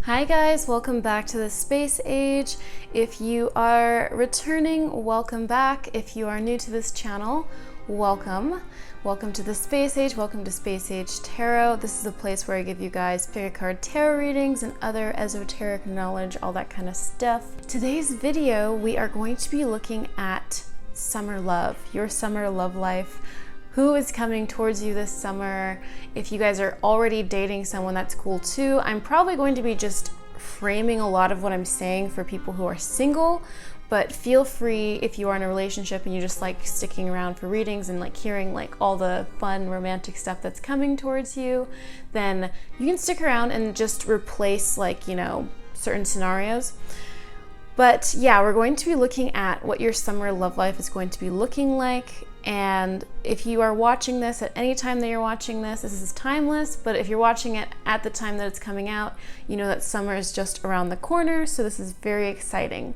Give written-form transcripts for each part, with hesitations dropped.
Hi guys, welcome back to the Space Age. If you are returning, welcome back. If you are new to this channel, welcome. Welcome to the Space Age, welcome to Space Age Tarot. This is a place where I give you guys pick a card tarot readings and other esoteric knowledge, all that kind of stuff. Today's video, we are going to be looking at summer love, your summer love life. Who is coming towards you this summer? If you guys are already dating someone, that's cool too. I'm probably going to be just framing a lot of what I'm saying for people who are single, but feel free if you are in a relationship and you just like sticking around for readings and like hearing like all the fun romantic stuff that's coming towards you, then you can stick around and just replace like, you know, certain scenarios. But yeah, we're going to be looking at what your summer love life is going to be looking like. And if you are watching this at any time that you're watching this, this is timeless, but if you're watching it at the time that it's coming out, you know that summer is just around the corner, so this is very exciting.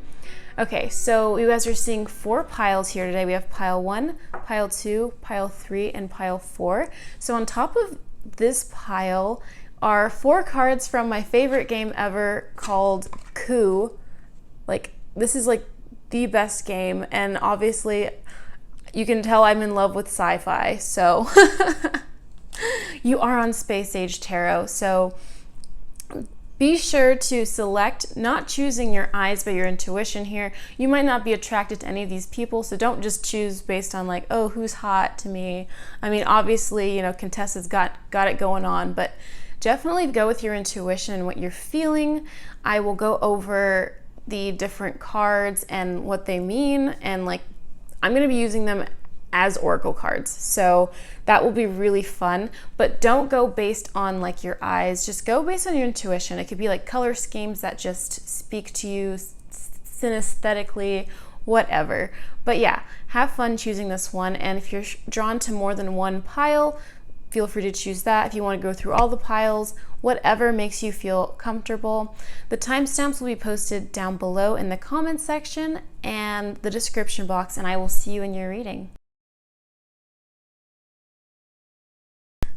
Okay, so you guys are seeing 4 piles here today. We have pile 1, pile 2, pile 3, and pile 4. So on top of this pile are 4 cards from my favorite game ever called Coup. Like, this is like the best game, and obviously you can tell I'm in love with sci-fi, so you are on Space Age Tarot. So be sure to select, not choosing your eyes, but your intuition here. You might not be attracted to any of these people, so don't just choose based on like, oh, who's hot to me. I mean, obviously, you know, Contessa's got it going on, but definitely go with your intuition and what you're feeling. I will go over the different cards and what they mean, and like I'm going to be using them as oracle cards, so that will be really fun. But don't go based on like your eyes, just go based on your intuition. It could be like color schemes that just speak to you synesthetically, whatever. But yeah, have fun choosing this one, and if you're drawn to more than one pile, feel free to choose that. If you want to go through all the piles, whatever makes you feel comfortable. The timestamps will be posted down below in the comments section and the description box, and I will see you in your reading.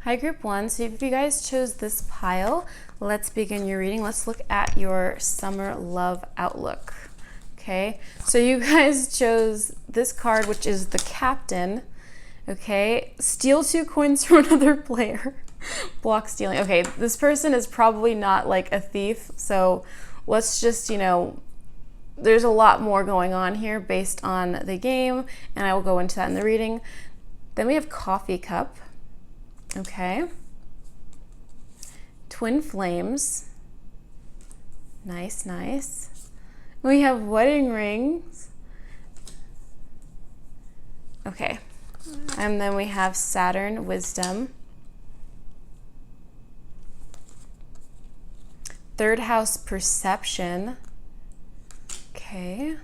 Hi group 1, so if you guys chose this pile, let's begin your reading. Let's look at your summer love outlook. Okay, so you guys chose this card, which is the Captain. Okay, steal 2 coins from another player. Block stealing. Okay, this person is probably not like a thief, so let's just, you know, there's a lot more going on here based on the game, and I will go into that in the reading. Then we have Coffee Cup. Okay. Twin Flames. Nice, nice. We have Wedding Rings. Okay. And then we have Saturn Wisdom. Third house Perception. Okay.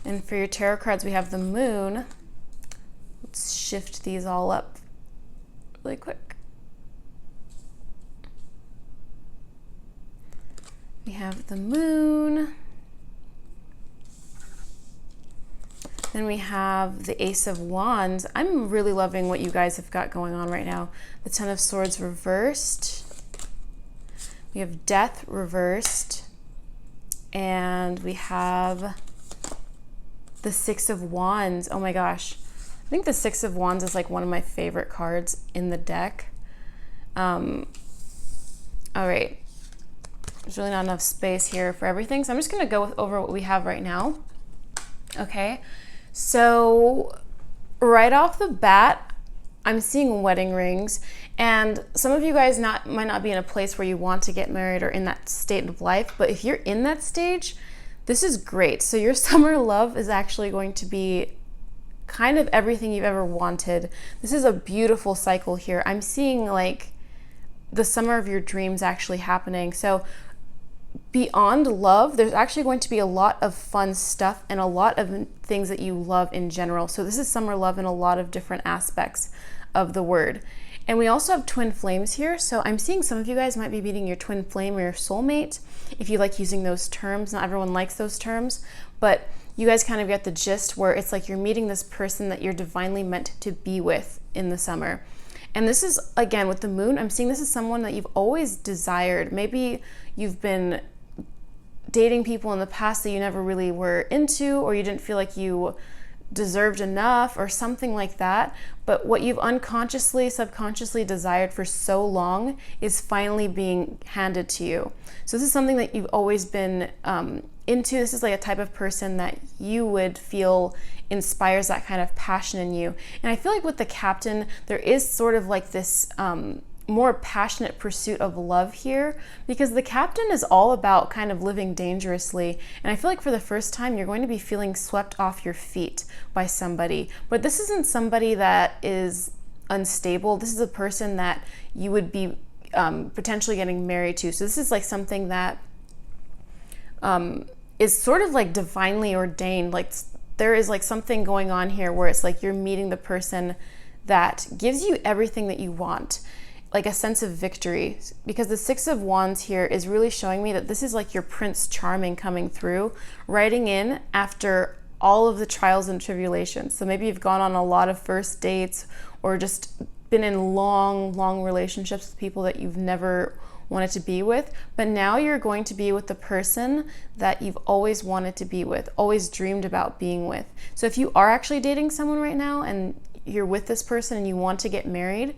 And for your tarot cards, we have the Moon. Let's shift these all up really quick. We have the Moon. Then we have the Ace of Wands. I'm really loving what you guys have got going on right now. The Ten of Swords reversed. We have Death reversed. And we have the Six of Wands. Oh my gosh. I think the Six of Wands is like one of my favorite cards in the deck. All right. There's really not enough space here for everything, so I'm just gonna go over what we have right now. Okay. So right off the bat, I'm seeing wedding rings, and some of you guys might not be in a place where you want to get married or in that state of life, but if you're in that stage, this is great. So your summer love is actually going to be kind of everything you've ever wanted. This is a beautiful cycle here. I'm seeing like the summer of your dreams actually happening. So beyond love, there's actually going to be a lot of fun stuff and a lot of things that you love in general. So this is summer love in a lot of different aspects of the word. And we also have twin flames here. So I'm seeing some of you guys might be meeting your twin flame or your soulmate. If you like using those terms, not everyone likes those terms, but you guys kind of get the gist where it's like you're meeting this person that you're divinely meant to be with in the summer. And this is, again, with the moon, I'm seeing this is someone that you've always desired. Maybe you've been dating people in the past that you never really were into, or you didn't feel like you deserved enough or something like that. But what you've unconsciously, subconsciously desired for so long is finally being handed to you. So this is something that you've always been into. This is like a type of person that you would feel inspires that kind of passion in you. And I feel like with the Captain, there is sort of like this more passionate pursuit of love here, because the Captain is all about kind of living dangerously. And I feel like for the first time, you're going to be feeling swept off your feet by somebody. But this isn't somebody that is unstable. This is a person that you would be potentially getting married to. So this is like something that is sort of like divinely ordained. Like there is like something going on here where it's like you're meeting the person that gives you everything that you want, like a sense of victory. Because the Six of Wands here is really showing me that this is like your Prince Charming coming through, riding in after all of the trials and tribulations. So maybe you've gone on a lot of first dates or just been in long relationships with people that you've never wanted to be with, but now you're going to be with the person that you've always wanted to be with, always dreamed about being with. So if you are actually dating someone right now and you're with this person and you want to get married,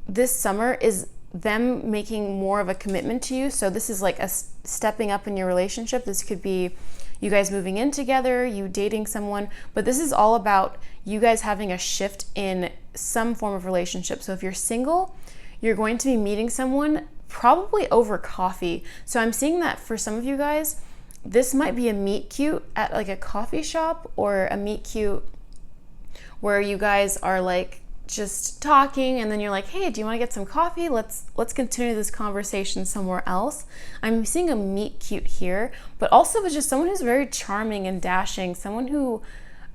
this summer is them making more of a commitment to you. So this is like a stepping up in your relationship. This could be you guys moving in together, you dating someone, but this is all about you guys having a shift in some form of relationship. So if you're single, you're going to be meeting someone probably over coffee. So I'm seeing that for some of you guys, this might be a meet cute at like a coffee shop, or a meet cute where you guys are like just talking and then you're like, hey, do you want to get some coffee? Let's continue this conversation somewhere else. I'm seeing a meet cute here, but also it's just someone who's very charming and dashing, someone who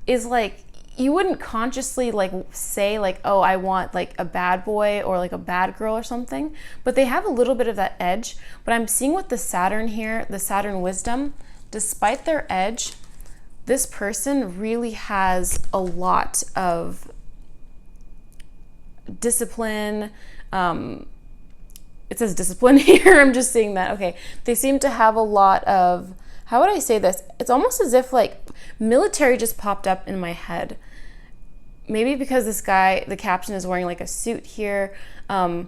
is like, you wouldn't consciously like say like, oh, I want like a bad boy or like a bad girl or something, but they have a little bit of that edge. But I'm seeing with the Saturn here, the Saturn wisdom, despite their edge, this person really has a lot of discipline. It says discipline here. I'm just seeing that. Okay. They seem to have a lot of, how would I say this? It's almost as if like military just popped up in my head. Maybe because this guy, the Captain, is wearing like a suit here. For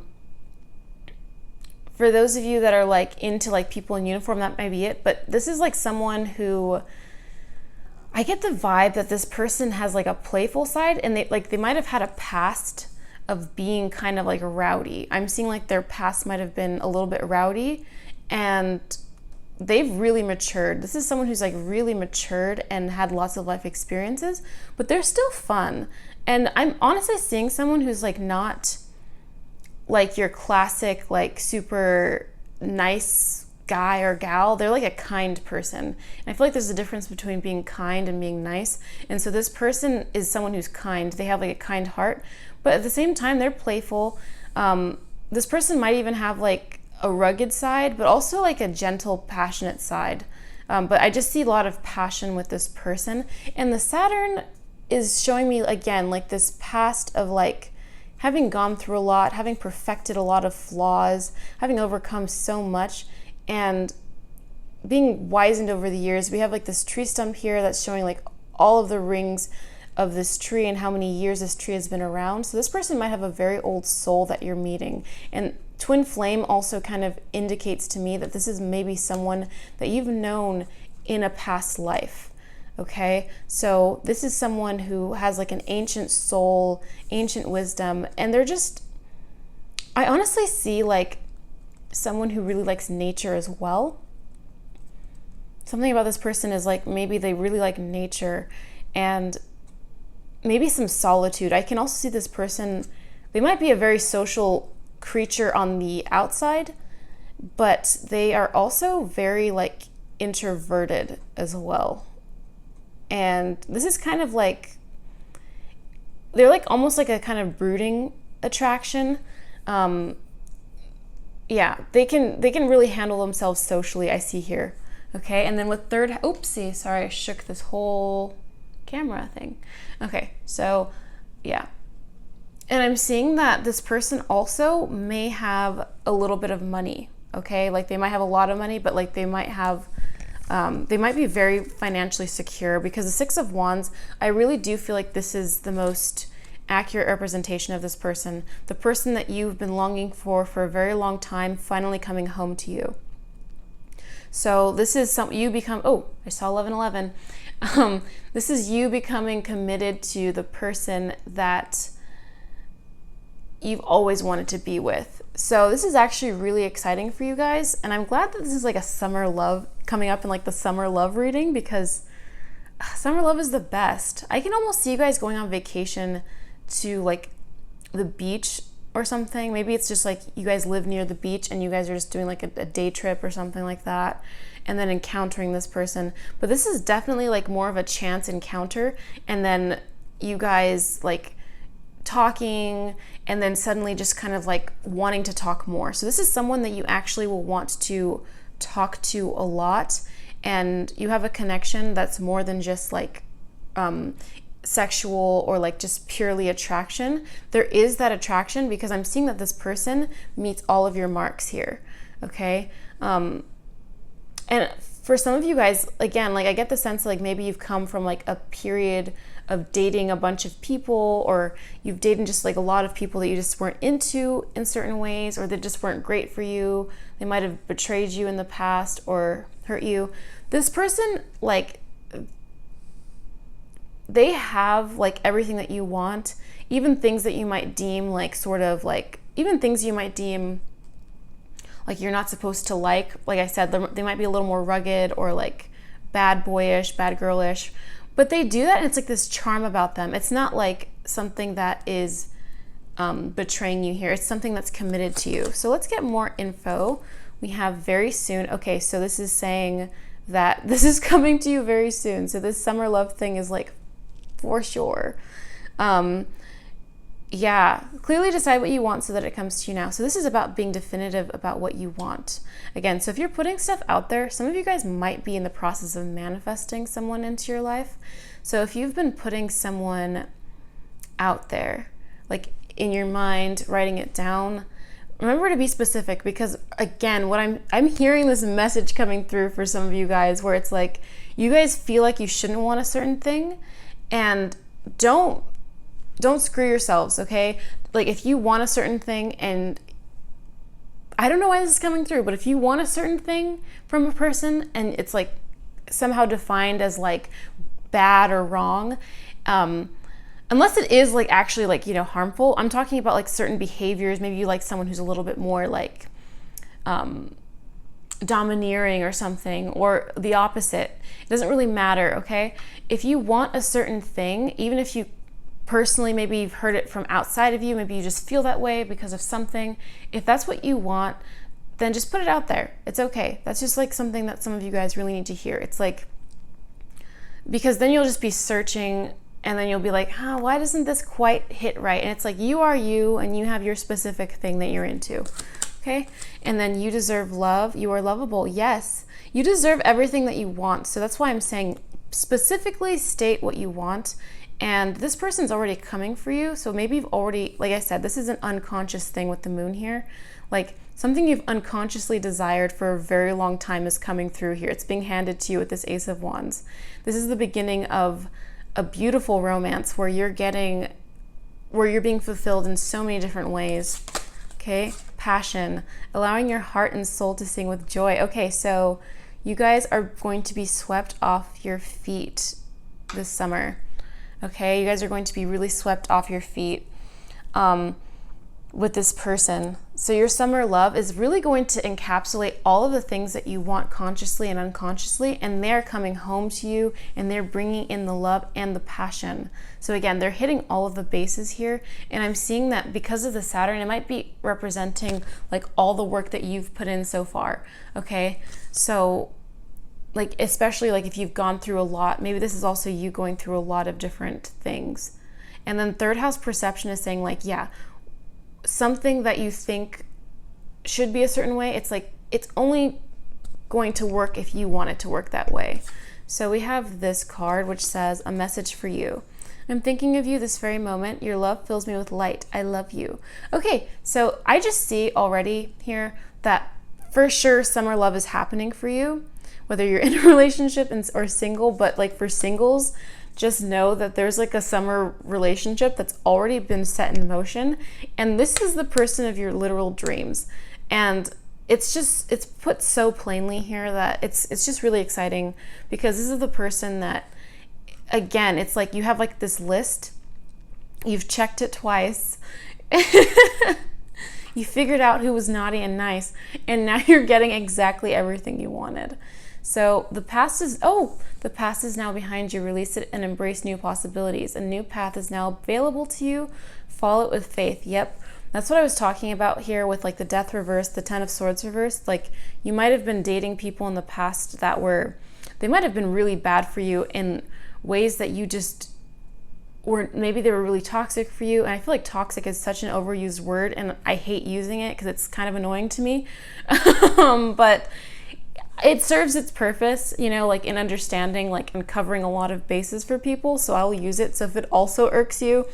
those of you that are like into like people in uniform, that might be it. But this is like someone who, I get the vibe that this person has like a playful side, and they might have had a past of being kind of like rowdy. I'm seeing like their past might have been a little bit rowdy, and they've really matured. This is someone who's like really matured and had lots of life experiences, but they're still fun. And I'm honestly seeing someone who's like not like your classic like super nice guy or gal. They're like a kind person. And I feel like there's a difference between being kind and being nice. And so this person is someone who's kind. They have like a kind heart, but at the same time, they're playful. This person might even have like a rugged side, but also like a gentle, passionate side. But I just see a lot of passion with this person. And the Saturn is showing me again, like this past of like having gone through a lot, having perfected a lot of flaws, having overcome so much, and being wizened over the years. We have like this tree stump here that's showing like all of the rings of this tree and how many years this tree has been around. So this person might have a very old soul that you're meeting. And twin flame also kind of indicates to me that this is maybe someone that you've known in a past life. Okay, so this is someone who has like an ancient soul, ancient wisdom, and they're just, I honestly see like someone who really likes nature as well. Something about this person is like maybe they really like nature and maybe some solitude. I can also see this person, they might be a very social creature on the outside, but they are also very like introverted as well. And this is kind of like, they're like almost like a kind of brooding attraction. Yeah, they can really handle themselves socially, I see here. Okay, and then with third, oopsie, sorry, I shook this whole camera thing. Okay, so yeah. And I'm seeing that this person also may have a little bit of money, okay? Like they might have a lot of money, but like they might have, they might be very financially secure, because the Six of Wands, I really do feel like this is the most accurate representation of this person. The person that you've been longing for a very long time, finally coming home to you. So this is you become, oh, I saw 1111. This is you becoming committed to the person that you've always wanted to be with. So this is actually really exciting for you guys. And I'm glad that this is like a summer love coming up in like the summer love reading, because summer love is the best. I can almost see you guys going on vacation to like the beach or something. Maybe it's just like you guys live near the beach and you guys are just doing like a day trip or something like that, and then encountering this person. But this is definitely like more of a chance encounter, and then you guys like talking, and then suddenly just kind of like wanting to talk more. So this is someone that you actually will want to talk to a lot, and you have a connection that's more than just like sexual or like just purely attraction. There is that attraction, because I'm seeing that this person meets all of your marks here, okay? And for some of you guys, again, like I get the sense like maybe you've come from like a period of dating a bunch of people, or you've dated just like a lot of people that you just weren't into in certain ways, or that just weren't great for you. They might have betrayed you in the past or hurt you. This person, like, they have like everything that you want, even things that you might deem like sort of like, even things you might deem like you're not supposed to like I said, they might be a little more rugged or like bad boyish, bad girlish, but they do that, and it's like this charm about them. It's not like something that is betraying you here. It's something that's committed to you. So let's get more info. We have very soon. Okay, so this is saying that this is coming to you very soon. So this summer love thing is like for sure. Yeah, clearly decide what you want so that it comes to you now. So this is about being definitive about what you want. Again, so if you're putting stuff out there, some of you guys might be in the process of manifesting someone into your life. So if you've been putting someone out there, like in your mind, writing it down, remember to be specific, because again, what I'm hearing this message coming through for some of you guys where it's like you guys feel like you shouldn't want a certain thing, and don't screw yourselves, okay? Like if you want a certain thing, and I don't know why this is coming through, but if you want a certain thing from a person and it's like somehow defined as like bad or wrong, unless it is like actually like, you know, harmful. I'm talking about like certain behaviors. Maybe you like someone who's a little bit more like domineering or something, or the opposite. It doesn't really matter, okay? If you want a certain thing, even if you personally, maybe you've heard it from outside of you, maybe you just feel that way because of something. If that's what you want, then just put it out there. It's okay. That's just like something that some of you guys really need to hear. It's like, because then you'll just be searching, and then you'll be like, why doesn't this quite hit right? And it's like, you are you, and you have your specific thing that you're into, okay? And then you deserve love. You are lovable. Yes, you deserve everything that you want. So that's why I'm saying specifically state what you want. And this person's already coming for you. So maybe you've already, like I said, this is an unconscious thing with the moon here. Like something you've unconsciously desired for a very long time is coming through here. It's being handed to you with this Ace of Wands. This is the beginning of a beautiful romance where you're being fulfilled in so many different ways. Okay, passion, allowing your heart and soul to sing with joy. Okay, so you guys are going to be swept off your feet this summer. Okay, you guys are going to be really swept off your feet with this person. So your summer love is really going to encapsulate all of the things that you want consciously and unconsciously, and they're coming home to you, and they're bringing in the love and the passion. So again, they're hitting all of the bases here, and I'm seeing that because of the Saturn, it might be representing like all the work that you've put in so far, okay? So like, especially like if you've gone through a lot, maybe this is also you going through a lot of different things. And then third house perception is saying like, yeah, something that you think should be a certain way, it's like, it's only going to work if you want it to work that way. So we have this card which says a message for you. I'm thinking of you this very moment. Your love fills me with light. I love you. Okay, so I just see already here that for sure summer love is happening for you, whether you're in a relationship or single. But like for singles, just know that there's like a summer relationship that's already been set in motion, and this is the person of your literal dreams. And it's put so plainly here that it's just really exciting, because this is the person that, again, it's like you have like this list, you've checked it twice, you figured out who was naughty and nice, and now you're getting exactly everything you wanted. So the past is now behind you. Release it and embrace new possibilities. A new path is now available to you. Follow it with faith. Yep. That's what I was talking about here with like the Death reverse, the Ten of Swords reversed. Like you might have been dating people in the past they might have been really bad for you in ways that you just, or maybe they were really toxic for you. And I feel like toxic is such an overused word, and I hate using it because it's kind of annoying to me. But it serves its purpose, you know, like in understanding, like in covering a lot of bases for people. So I'll use it. So if it also irks you,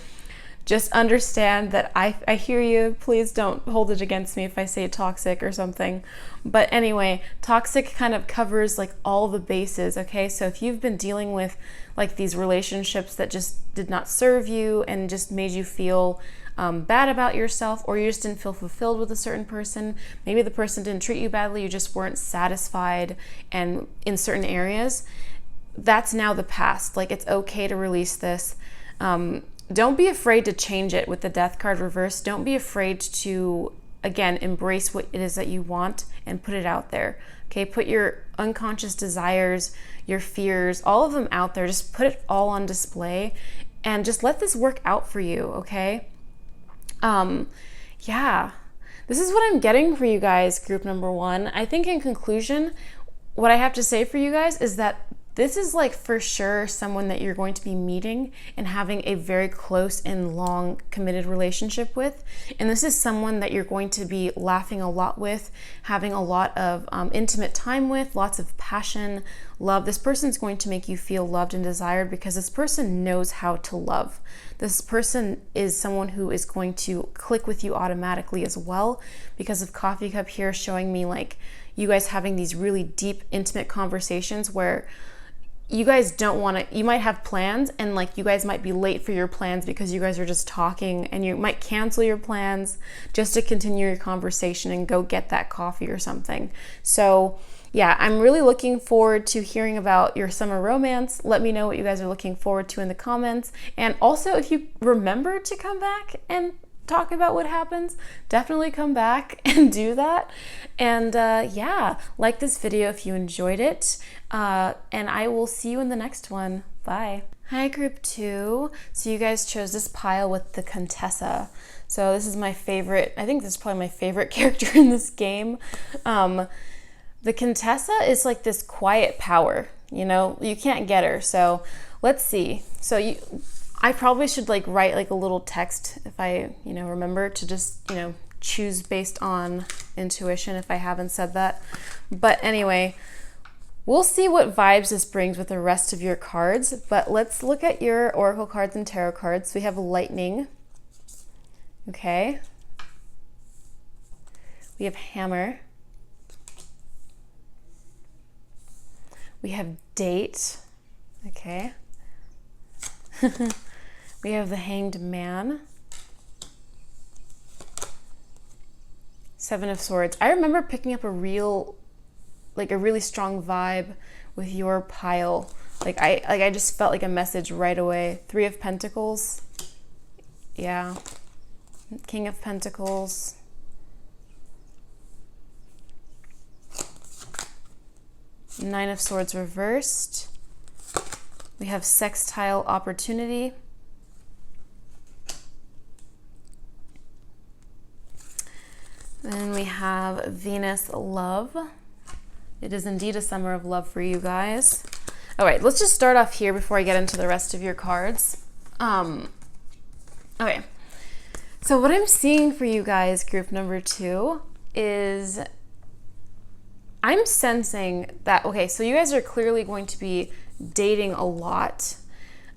just understand that I hear you. Please don't hold it against me if I say toxic or something. But anyway, toxic kind of covers like all the bases, okay? So if you've been dealing with like these relationships that just did not serve you and just made you feel bad about yourself, or you just didn't feel fulfilled with a certain person, maybe the person didn't treat you badly, you just weren't satisfied and in certain areas, that's now the past. Like it's okay to release this. Don't be afraid to change it with the Death card reversed. Don't be afraid to, again, embrace what it is that you want and put it out there. Okay, put your unconscious desires, your fears, all of them out there. Just put it all on display and just let this work out for you, okay? Yeah, this is what I'm getting for you guys, group number one. I think in conclusion, what I have to say for you guys is that this is like for sure someone that you're going to be meeting and having a very close and long committed relationship with. And this is someone that you're going to be laughing a lot with, having a lot of intimate time with, lots of passion, love. This person's going to make you feel loved and desired because this person knows how to love. This person is someone who is going to click with you automatically as well, because of Coffee Cup here showing me like you guys having these really deep, intimate conversations where you guys don't want to, you might have plans and like you guys might be late for your plans because you guys are just talking, and you might cancel your plans just to continue your conversation and go get that coffee or something. So yeah, I'm really looking forward to hearing about your summer romance. Let me know what you guys are looking forward to in the comments. And also if you remember to come back and talk about what happens, definitely come back and do that. And yeah, like this video if you enjoyed it, and I will see you in the next one. Bye. Hi group 2. So you guys chose this pile with the Contessa. So this is my favorite, I think this is probably my favorite character in this game. The Contessa is like this quiet power, you know, you can't get her. So let's see. So I probably should like write like a little text if I, you know, remember to just, you know, choose based on intuition if I haven't said that. But anyway, we'll see what vibes this brings with the rest of your cards. But let's look at your oracle cards and tarot cards. We have Lightning. Okay. We have Hammer. We have Date. Okay. We have the Hanged Man. Seven of Swords. I remember picking up a really strong vibe with your pile. I just felt like a message right away. Three of Pentacles. Yeah. King of Pentacles. Nine of Swords reversed. We have Sextile Opportunity. Then we have Venus Love. It is indeed a summer of love for you guys. All right, let's just start off here before I get into the rest of your cards. Okay, so what I'm seeing for you guys, group number 2, is I'm sensing that, okay, so you guys are clearly going to be dating a lot.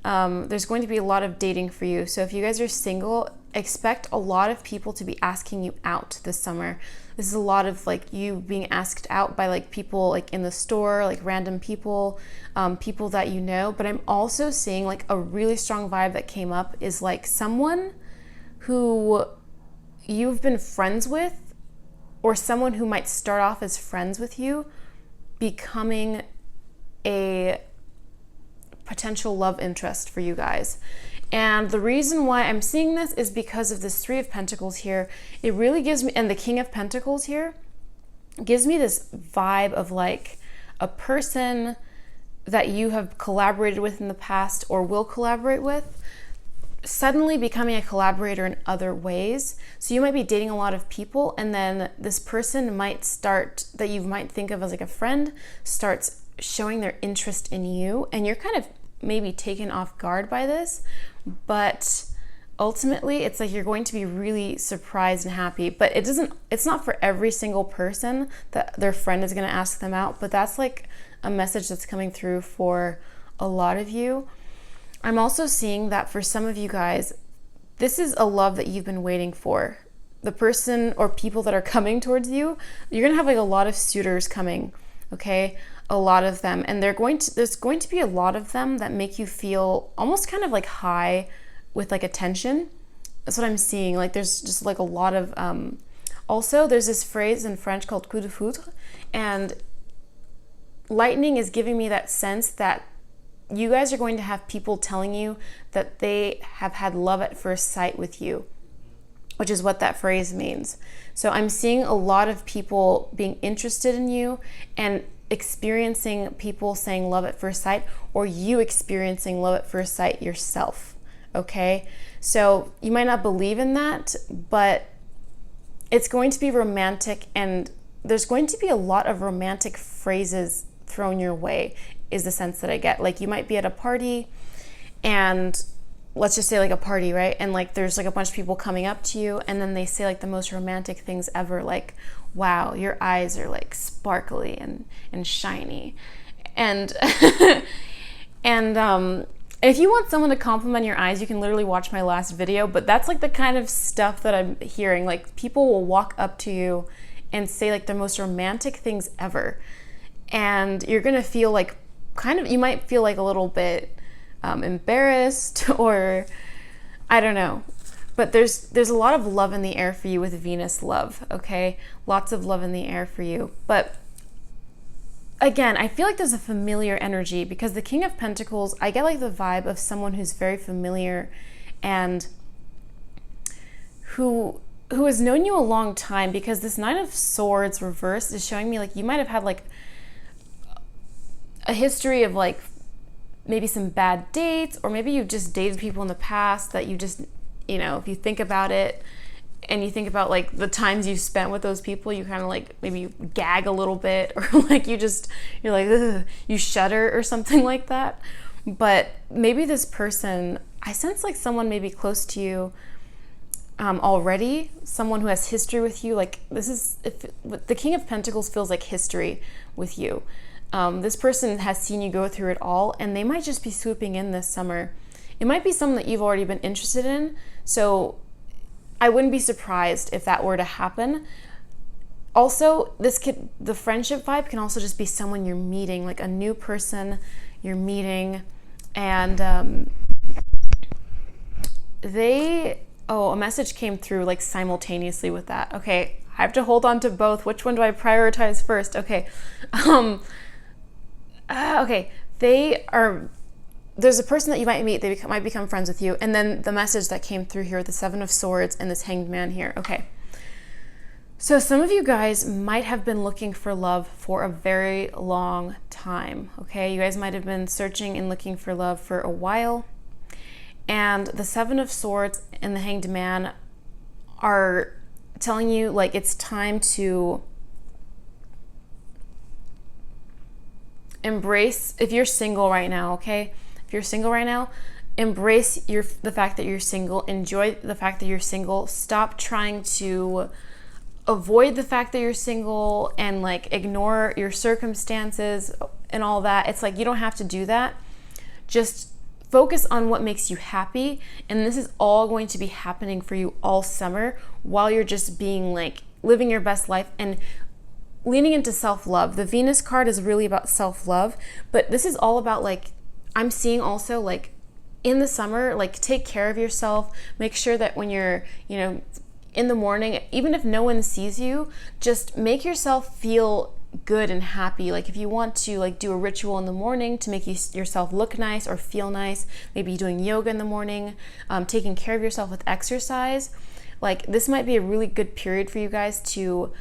There's going to be a lot of dating for you. So if you guys are single, expect a lot of people to be asking you out this summer. This is a lot of like you being asked out by like people like in the store, like random people, people that you know. But I'm also seeing like a really strong vibe that came up is like someone who you've been friends with, or someone who might start off as friends with you becoming a potential love interest for you guys. And the reason why I'm seeing this is because of this Three of Pentacles here. It really gives me, and the King of Pentacles here, gives me this vibe of like a person that you have collaborated with in the past or will collaborate with, suddenly becoming a collaborator in other ways. So you might be dating a lot of people, and then this person might start, that you might think of as like a friend, starts showing their interest in you, and you're kind of maybe taken off guard by this, but ultimately it's like you're going to be really surprised and happy. But it's not for every single person that their friend is going to ask them out, but that's like a message that's coming through for a lot of you. I'm also seeing that for some of you guys, this is a love that you've been waiting for. The person or people that are coming towards you, you're going to have like a lot of suitors coming, okay? A lot of them. And there's going to be a lot of them that make you feel almost kind of like high with like attention. That's what I'm seeing. Like there's just like a lot of, also there's this phrase in French called coup de foudre, and lightning is giving me that sense that you guys are going to have people telling you that they have had love at first sight with you, which is what that phrase means. So I'm seeing a lot of people being interested in you and experiencing people saying love at first sight, or you experiencing love at first sight yourself, okay? So you might not believe in that, but it's going to be romantic, and there's going to be a lot of romantic phrases thrown your way, is the sense that I get. Like you might be at a party, and let's just say like a party, right? And like there's like a bunch of people coming up to you, and then they say like the most romantic things ever, like, wow, your eyes are like sparkly and shiny. And and if you want someone to compliment your eyes, you can literally watch my last video, but that's like the kind of stuff that I'm hearing. Like people will walk up to you and say like the most romantic things ever. And you're gonna feel like you might feel like a little bit embarrassed, or I don't know. But there's a lot of love in the air for you with Venus love, okay? Lots of love in the air for you. But again, I feel like there's a familiar energy, because the King of Pentacles, I get like the vibe of someone who's very familiar and who has known you a long time, because this Nine of Swords reversed is showing me like you might have had like a history of like maybe some bad dates, or maybe you've just dated people in the past that you just, you know, if you think about it and you think about like the times you spent with those people, you kind of like maybe you gag a little bit, or like you're like, ugh, you shudder or something like that. But maybe this person, I sense like someone maybe close to you already, someone who has history with you. Like this is, if the King of Pentacles feels like history with you. This person has seen you go through it all, and they might just be swooping in this summer. It might be someone that you've already been interested in, so I wouldn't be surprised if that were to happen. Also, the friendship vibe can also just be someone you're meeting, like a new person you're meeting, and a message came through like simultaneously with that. Okay, I have to hold on to both. Which one do I prioritize first? Okay. Okay, there's a person that you might meet, they might become friends with you, and then the message that came through here with the Seven of Swords and this Hanged Man here. Okay, so some of you guys might have been looking for love for a very long time, okay? You guys might have been searching and looking for love for a while, and the Seven of Swords and the Hanged Man are telling you like it's time to embrace, if you're single right now, okay? If you're single right now, embrace the fact that you're single. Enjoy the fact that you're single. Stop trying to avoid the fact that you're single and like ignore your circumstances and all that. It's like you don't have to do that. Just focus on what makes you happy. And this is all going to be happening for you all summer while you're just being like living your best life and leaning into self-love. The Venus card is really about self-love, but this is all about like, I'm seeing also like in the summer, like take care of yourself. Make sure that when you're, in the morning, even if no one sees you, just make yourself feel good and happy. Like if you want to like do a ritual in the morning to make yourself look nice or feel nice, maybe doing yoga in the morning, taking care of yourself with exercise, like this might be a really good period for you guys to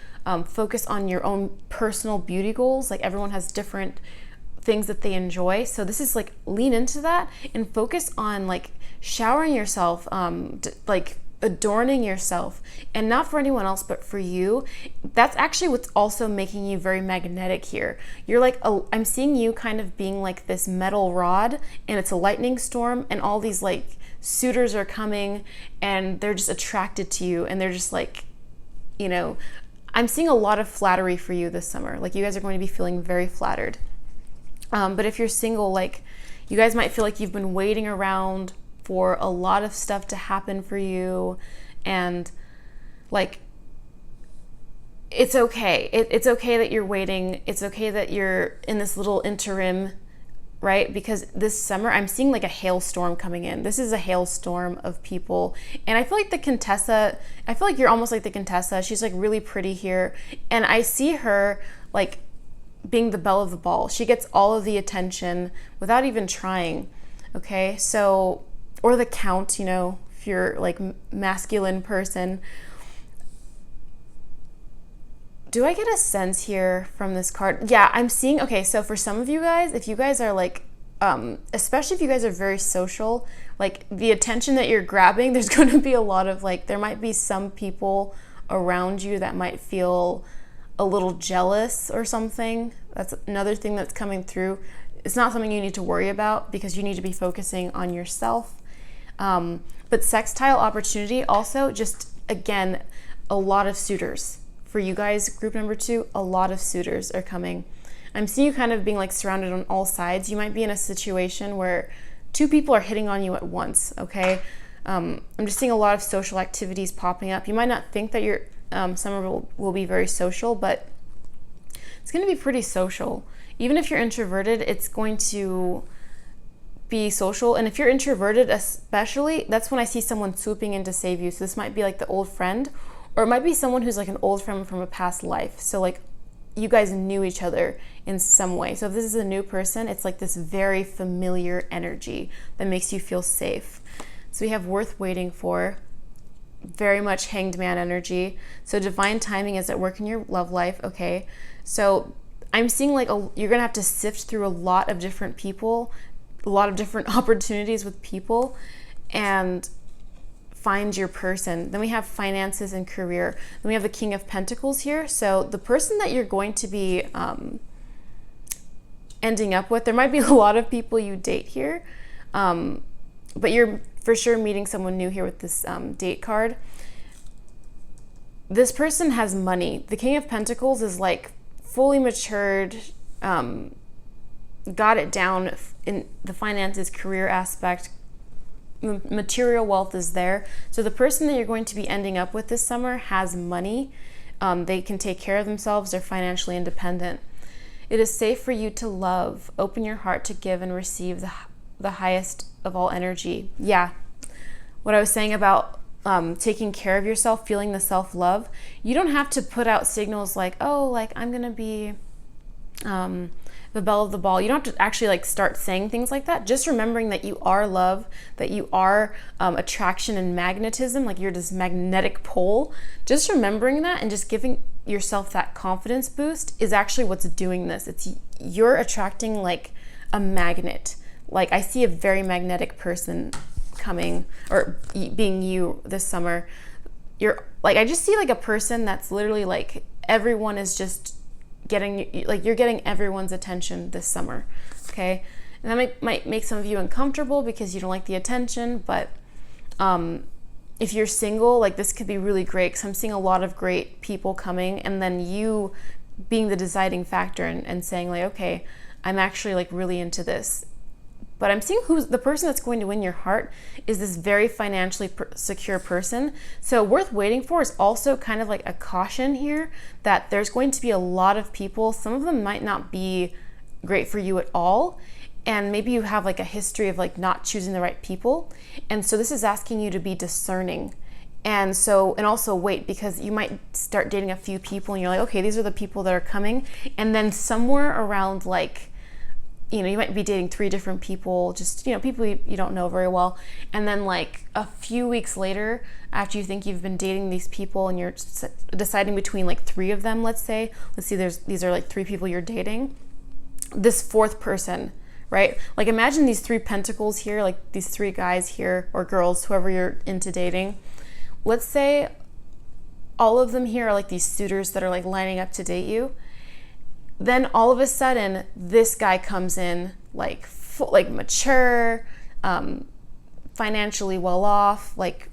focus on your own personal beauty goals. Like everyone has different things that they enjoy, so this is like lean into that and focus on like showering yourself, like adorning yourself, and not for anyone else but for you. That's actually what's also making you very magnetic here. You're like I'm seeing you kind of being like this metal rod, and it's a lightning storm, and all these like suitors are coming and they're just attracted to you, and they're just like, I'm seeing a lot of flattery for you this summer. Like you guys are going to be feeling very flattered. But if you're single, like you guys might feel like you've been waiting around for a lot of stuff to happen for you, and like it's okay. It's okay that you're waiting. It's okay that you're in this little interim, right? Because this summer I'm seeing like a hailstorm coming in. This is a hailstorm of people, and I feel like I feel like you're almost like the Contessa. She's like really pretty here, and I see her like being the belle of the ball. She gets all of the attention without even trying. Okay, so, or the count, if you're like masculine person. Do I get a sense here from this card? Yeah, I'm seeing, okay, so for some of you guys, if you guys are like, especially if you guys are very social, like the attention that you're grabbing, there's going to be a lot of like, there might be some people around you that might feel a little jealous or something. That's another thing that's coming through. It's not something you need to worry about because you need to be focusing on yourself. But sextile opportunity also, just again, a lot of suitors. For you guys, group number 2, a lot of suitors are coming. I'm seeing you kind of being like surrounded on all sides. You might be in a situation where 2 people are hitting on you at once, okay? I'm just seeing a lot of social activities popping up. You might not think that your summer will be very social, but it's going to be pretty social. Even if you're introverted, it's going to be social. And if you're introverted especially, that's when I see someone swooping in to save you. So this might be like the old friend, or it might be someone who's like an old friend from a past life. So like you guys knew each other in some way. So if this is a new person, it's like this very familiar energy that makes you feel safe. So we have worth waiting for, very much hanged man energy. So divine timing is at work in your love life. Okay, so I'm seeing like you're gonna have to sift through a lot of different people, a lot of different opportunities with people, and find your person. Then we have finances and career. Then we have the King of Pentacles here. So the person that you're going to be ending up with, there might be a lot of people you date here, but you're for sure meeting someone new here with this date card. This person has money. The King of Pentacles is like fully matured, got it down in the finances, career aspect. Material wealth is there. So the person that you're going to be ending up with this summer has money. They can take care of themselves. They're financially independent. It is safe for you to love. Open your heart to give and receive the highest of all energy. Yeah, what I was saying about taking care of yourself, feeling the self-love. You don't have to put out signals like, oh, like I'm gonna be the belle of the ball. You don't have to actually like start saying things like that. Just remembering that you are love, that you are attraction and magnetism, like you're this magnetic pole. Just remembering that and just giving yourself that confidence boost is actually what's doing this. It's you're attracting like a magnet. Like I see a very magnetic person coming or being you this summer. You're like, I just see like a person that's literally like everyone is just getting, like you're getting everyone's attention this summer, okay? And that might make some of you uncomfortable because you don't like the attention, but if you're single, like this could be really great because I'm seeing a lot of great people coming, and then you being the deciding factor and saying like, okay, I'm actually like really into this. But I'm seeing who's the person that's going to win your heart is this very financially secure person. So worth waiting for is also kind of like a caution here that there's going to be a lot of people. Some of them might not be great for you at all. And maybe you have like a history of like not choosing the right people. And so this is asking you to be discerning. And also wait, because you might start dating a few people and you're like, okay, these are the people that are coming. And then somewhere around like, you might be dating 3 different people, just, people you don't know very well. And then like a few weeks later, after you think you've been dating these people and you're deciding between like 3 of them, let's see, these are like 3 people you're dating. This 4th person, right? Like imagine these 3 pentacles here, like these 3 guys here or girls, whoever you're into dating. Let's say all of them here are like these suitors that are like lining up to date you. Then all of a sudden, this guy comes in like mature, financially well off, like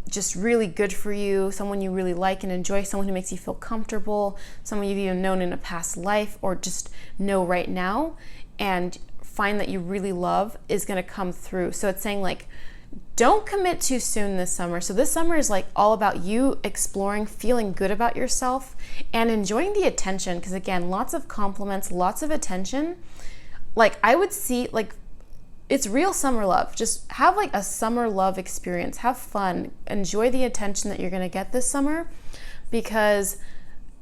just really good for you, someone you really like and enjoy, someone who makes you feel comfortable, someone you've even known in a past life or just know right now and find that you really love is going to come through. So it's saying like, don't commit too soon this summer. So this summer is like all about you exploring, feeling good about yourself and enjoying the attention. Because again, lots of compliments, lots of attention. Like I would see like, it's real summer love. Just have like a summer love experience. Have fun. Enjoy the attention that you're going to get this summer. Because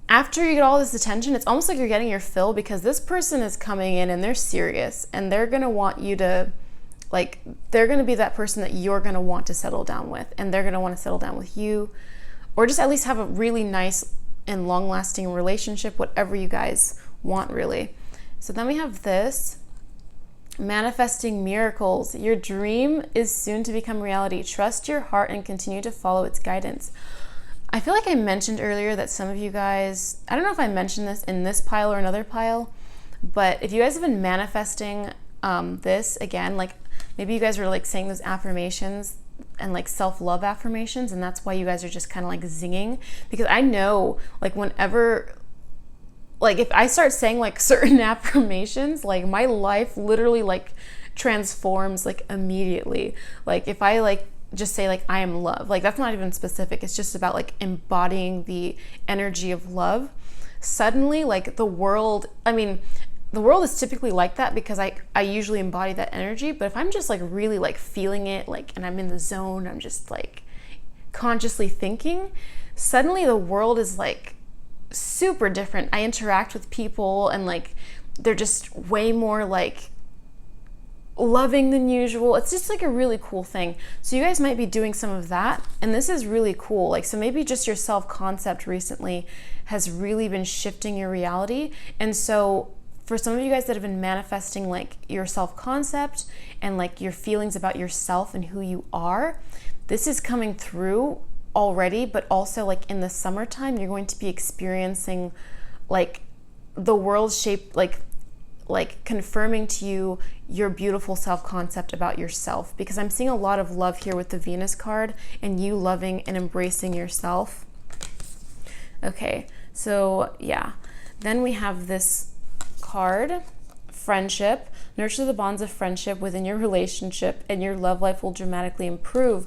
after you get all this attention, it's almost like you're getting your fill, because this person is coming in and they're serious and they're going to want you to, like, they're going to be that person that you're going to want to settle down with, and they're going to want to settle down with you, or just at least have a really nice and long-lasting relationship, whatever you guys want, really. So then we have this, manifesting miracles. Your dream is soon to become reality. Trust your heart and continue to follow its guidance. I feel like I mentioned earlier that some of you guys, I don't know if I mentioned this in this pile or another pile, but if you guys have been manifesting this, again, like, maybe you guys were like saying those affirmations and like self-love affirmations, and that's why you guys are just kind of like zinging. Because I know like whenever, like if I start saying like certain affirmations, like my life literally like transforms like immediately. Like if I like just say like I am love, like that's not even specific. It's just about like embodying the energy of love. Suddenly like the world is typically like that because I usually embody that energy. But if I'm just like really like feeling it, like, and I'm in the zone, I'm just like consciously thinking, suddenly the world is like super different. I interact with people and like they're just way more like loving than usual. It's just like a really cool thing. So you guys might be doing some of that, and this is really cool. Like, so maybe just your self-concept recently has really been shifting your reality. And so for some of you guys that have been manifesting like your self-concept and like your feelings about yourself and who you are, this is coming through already. But also like in the summertime, you're going to be experiencing like the world shape, like confirming to you your beautiful self-concept about yourself. Because I'm seeing a lot of love here with the Venus card and you loving and embracing yourself. Okay, so yeah. Then we have this card, friendship. Nurture the bonds of friendship within your relationship and your love life will dramatically improve.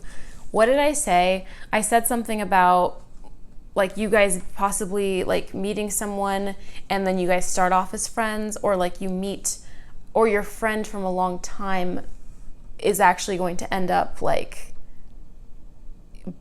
What did I say? I said something about like you guys possibly like meeting someone and then you guys start off as friends, or like you meet, or your friend from a long time is actually going to end up like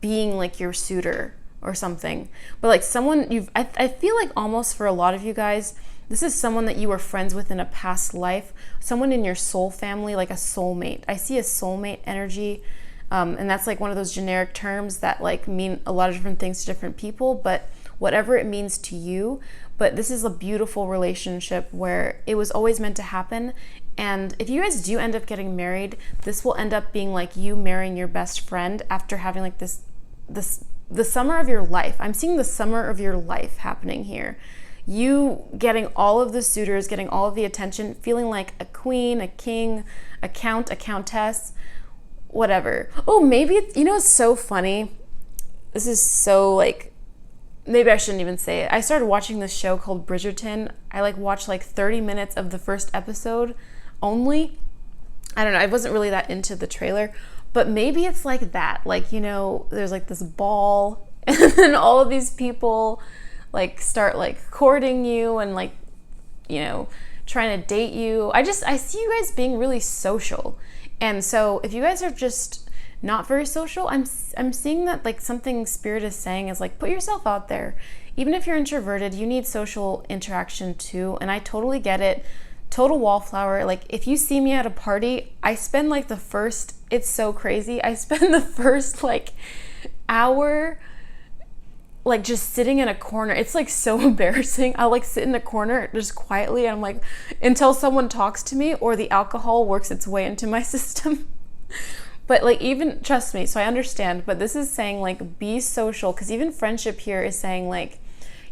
being like your suitor or something. But like someone I feel like almost for a lot of you guys, this is someone that you were friends with in a past life, someone in your soul family, like a soulmate. I see a soulmate energy. And that's like one of those generic terms that like mean a lot of different things to different people, but whatever it means to you. But this is a beautiful relationship where it was always meant to happen. And if you guys do end up getting married, this will end up being like you marrying your best friend after having like the summer of your life. I'm seeing the summer of your life happening here. You getting all of the suitors, getting all of the attention, feeling like a queen, a king, a count, a countess, whatever. Oh, maybe it's so funny. This is so like, maybe I shouldn't even say it. I started watching this show called Bridgerton. I like watched like 30 minutes of the first episode only. I don't know, I wasn't really that into the trailer, but maybe it's like that. Like, you know, there's like this ball and then all of these people like start like courting you and like, you know, trying to date you. I see you guys being really social. And so if you guys are just not very social, I'm seeing that like something Spirit is saying is like, put yourself out there. Even if you're introverted, you need social interaction too. And I totally get it. Total wallflower. Like if you see me at a party, I spend like it's so crazy. I spend the first like hour like just sitting in a corner. It's like so embarrassing. I'll like sit in a corner just quietly and I'm like, until someone talks to me or the alcohol works its way into my system. But like, even trust me, so I understand, but this is saying like be social, because even friendship here is saying like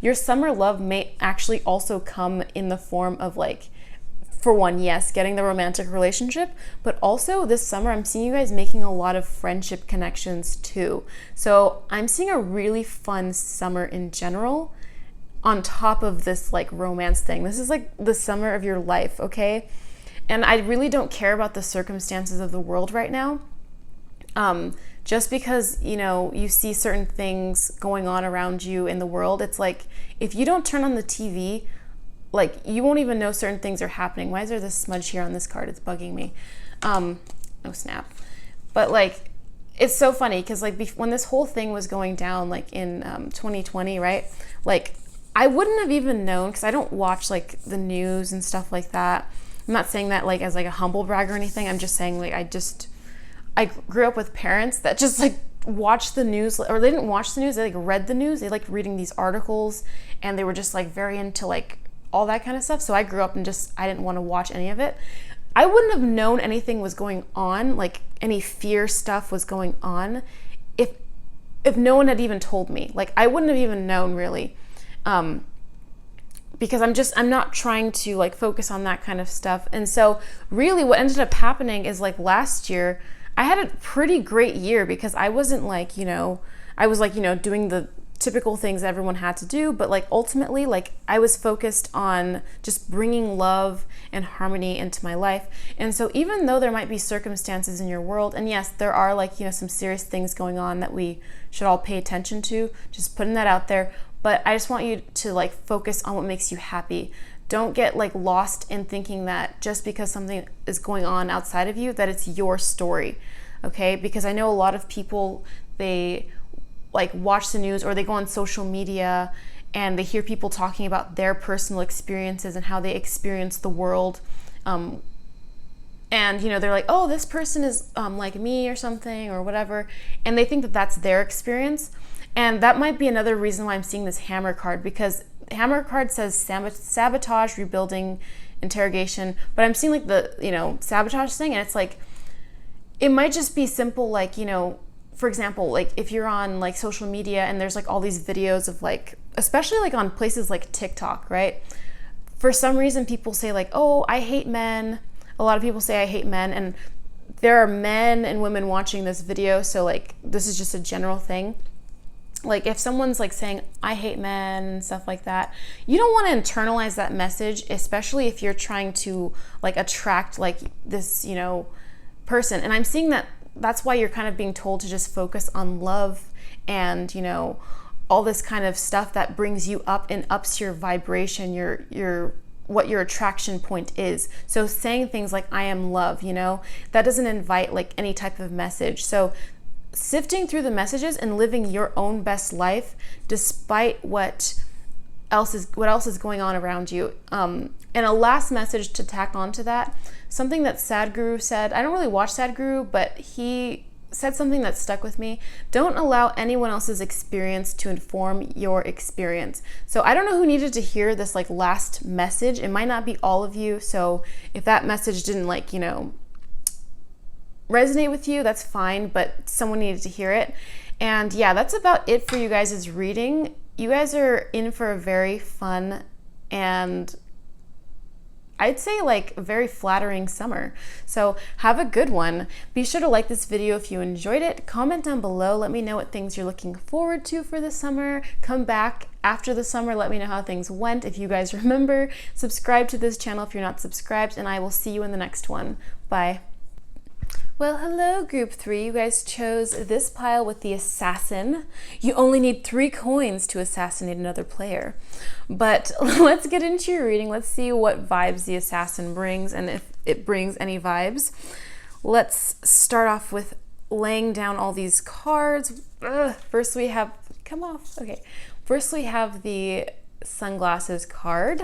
your summer love may actually also come in the form of like, for one, yes, getting the romantic relationship, but also this summer I'm seeing you guys making a lot of friendship connections too. So I'm seeing a really fun summer in general on top of this like romance thing. This is like the summer of your life, okay? And I really don't care about the circumstances of the world right now. Just because, you know, you see certain things going on around you in the world, it's like, if you don't turn on the TV, like, you won't even know certain things are happening. Why is there this smudge here on this card? It's bugging me. Oh, snap. But, like, it's so funny because, like, when this whole thing was going down, like, in 2020, right? Like, I wouldn't have even known, because I don't watch, like, the news and stuff like that. I'm not saying that, like, as, like, a humble brag or anything. I'm just saying, like, I grew up with parents that just, like, watched the news, or they didn't watch the news, they, like, read the news. They liked reading these articles, and they were just, like, very into, like, all that kind of stuff. So I grew up and I didn't want to watch any of it. I wouldn't have known anything was going on, like any fear stuff was going on, if no one had even told me. Like, I wouldn't have even known, really, because I'm not trying to like focus on that kind of stuff. And so really what ended up happening is, like, last year I had a pretty great year, because I wasn't like, you know, I was like, you know, doing the typical things everyone had to do, but like ultimately, like, I was focused on just bringing love and harmony into my life. And so even though there might be circumstances in your world, and yes, there are, like, you know, some serious things going on that we should all pay attention to, just putting that out there, but I just want you to like focus on what makes you happy. Don't get like lost in thinking that just because something is going on outside of you, that it's your story, okay? Because I know a lot of people, they like watch the news or they go on social media and they hear people talking about their personal experiences and how they experience the world, and, you know, they're like, oh, this person is like me or something or whatever, and they think that that's their experience. And that might be another reason why I'm seeing this hammer card, because hammer card says sabotage, rebuilding, interrogation, but I'm seeing like the, you know, sabotage thing, and it's like, it might just be simple, like, you know, for example, like if you're on like social media and there's like all these videos of like, especially like on places like TikTok, right? For some reason people say like, oh, I hate men. A lot of people say I hate men, and there are men and women watching this video, so like this is just a general thing. Like if someone's like saying I hate men and stuff like that, you don't want to internalize that message, especially if you're trying to like attract like this, you know, person. And I'm seeing that that's why you're kind of being told to just focus on love and, you know, all this kind of stuff that brings you up and ups your vibration, your what your attraction point is. So saying things like I am love, you know, that doesn't invite like any type of message. So sifting through the messages and living your own best life despite what else is going on around you. And a last message to tack onto that, something that Sadhguru said. I don't really watch Sadhguru, but he said something that stuck with me. Don't allow anyone else's experience to inform your experience. So I don't know who needed to hear this like last message. It might not be all of you. So if that message didn't like, you know, resonate with you, that's fine, but someone needed to hear it. And yeah, that's about it for you guys' reading. You guys are in for a very fun and I'd say like a very flattering summer. So have a good one. Be sure to like this video if you enjoyed it. Comment down below. Let me know what things you're looking forward to for the summer. Come back after the summer. Let me know how things went if you guys remember. Subscribe to this channel if you're not subscribed, and I will see you in the next one. Bye. Well, hello, group 3. You guys chose this pile with the assassin. You only need 3 coins to assassinate another player. But let's get into your reading. Let's see what vibes the assassin brings and if it brings any vibes. Let's start off with laying down all these cards. First we have, come off. Okay. First we have the sunglasses card.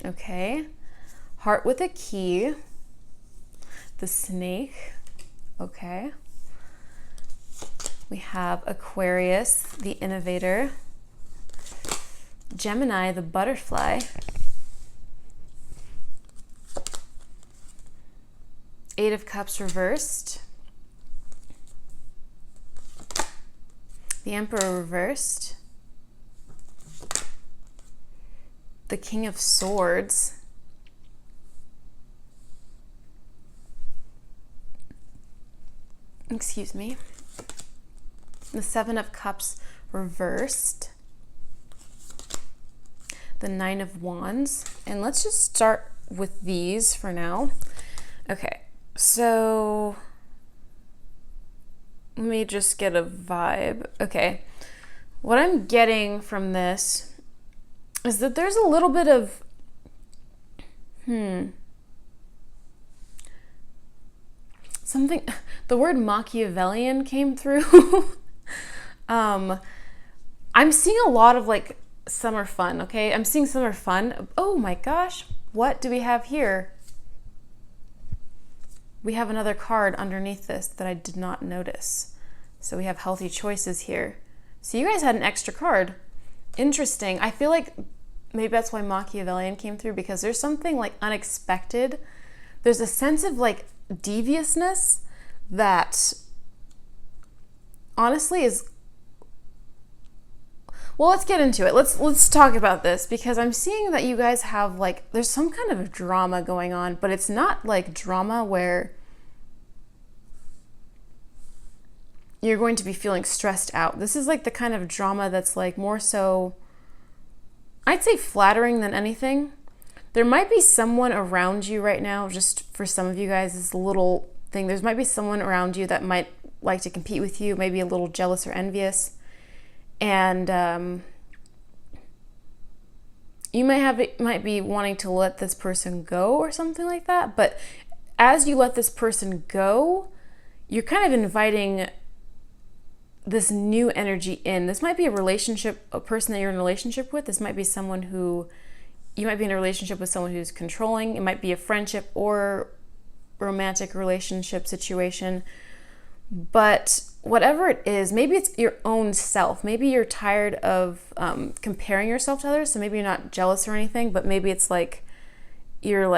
Okay. Heart with a key. The snake, okay. We have Aquarius, the innovator. Gemini, the butterfly. Eight of Cups reversed. The Emperor reversed. The King of Swords. Excuse me. The Seven of Cups reversed. The Nine of Wands. And let's just start with these for now. Okay, so let me just get a vibe. Okay, what I'm getting from this is that there's a little bit of, something, the word Machiavellian came through. I'm seeing a lot of like summer fun, okay? I'm seeing summer fun. Oh my gosh, what do we have here? We have another card underneath this that I did not notice. So we have healthy choices here. So you guys had an extra card. Interesting. I feel like maybe that's why Machiavellian came through, because there's something like unexpected. There's a sense of like deviousness that honestly is, well, let's get into it. Let's talk about this, because I'm seeing that you guys have like, there's some kind of drama going on, but it's not like drama where you're going to be feeling stressed out. This is like the kind of drama that's like more so, I'd say flattering than anything. There might be someone around you right now, just for some of you guys, this little thing. There might be someone around you that might like to compete with you, maybe a little jealous or envious. And you might be wanting to let this person go or something like that. But as you let this person go, you're kind of inviting this new energy in. This might be a relationship, a person that you're in a relationship with. This might be someone who, you might be in a relationship with someone who's controlling. It might be a friendship or romantic relationship situation. But whatever it is, maybe it's your own self. Maybe you're tired of comparing yourself to others. So maybe you're not jealous or anything, but maybe it's like you're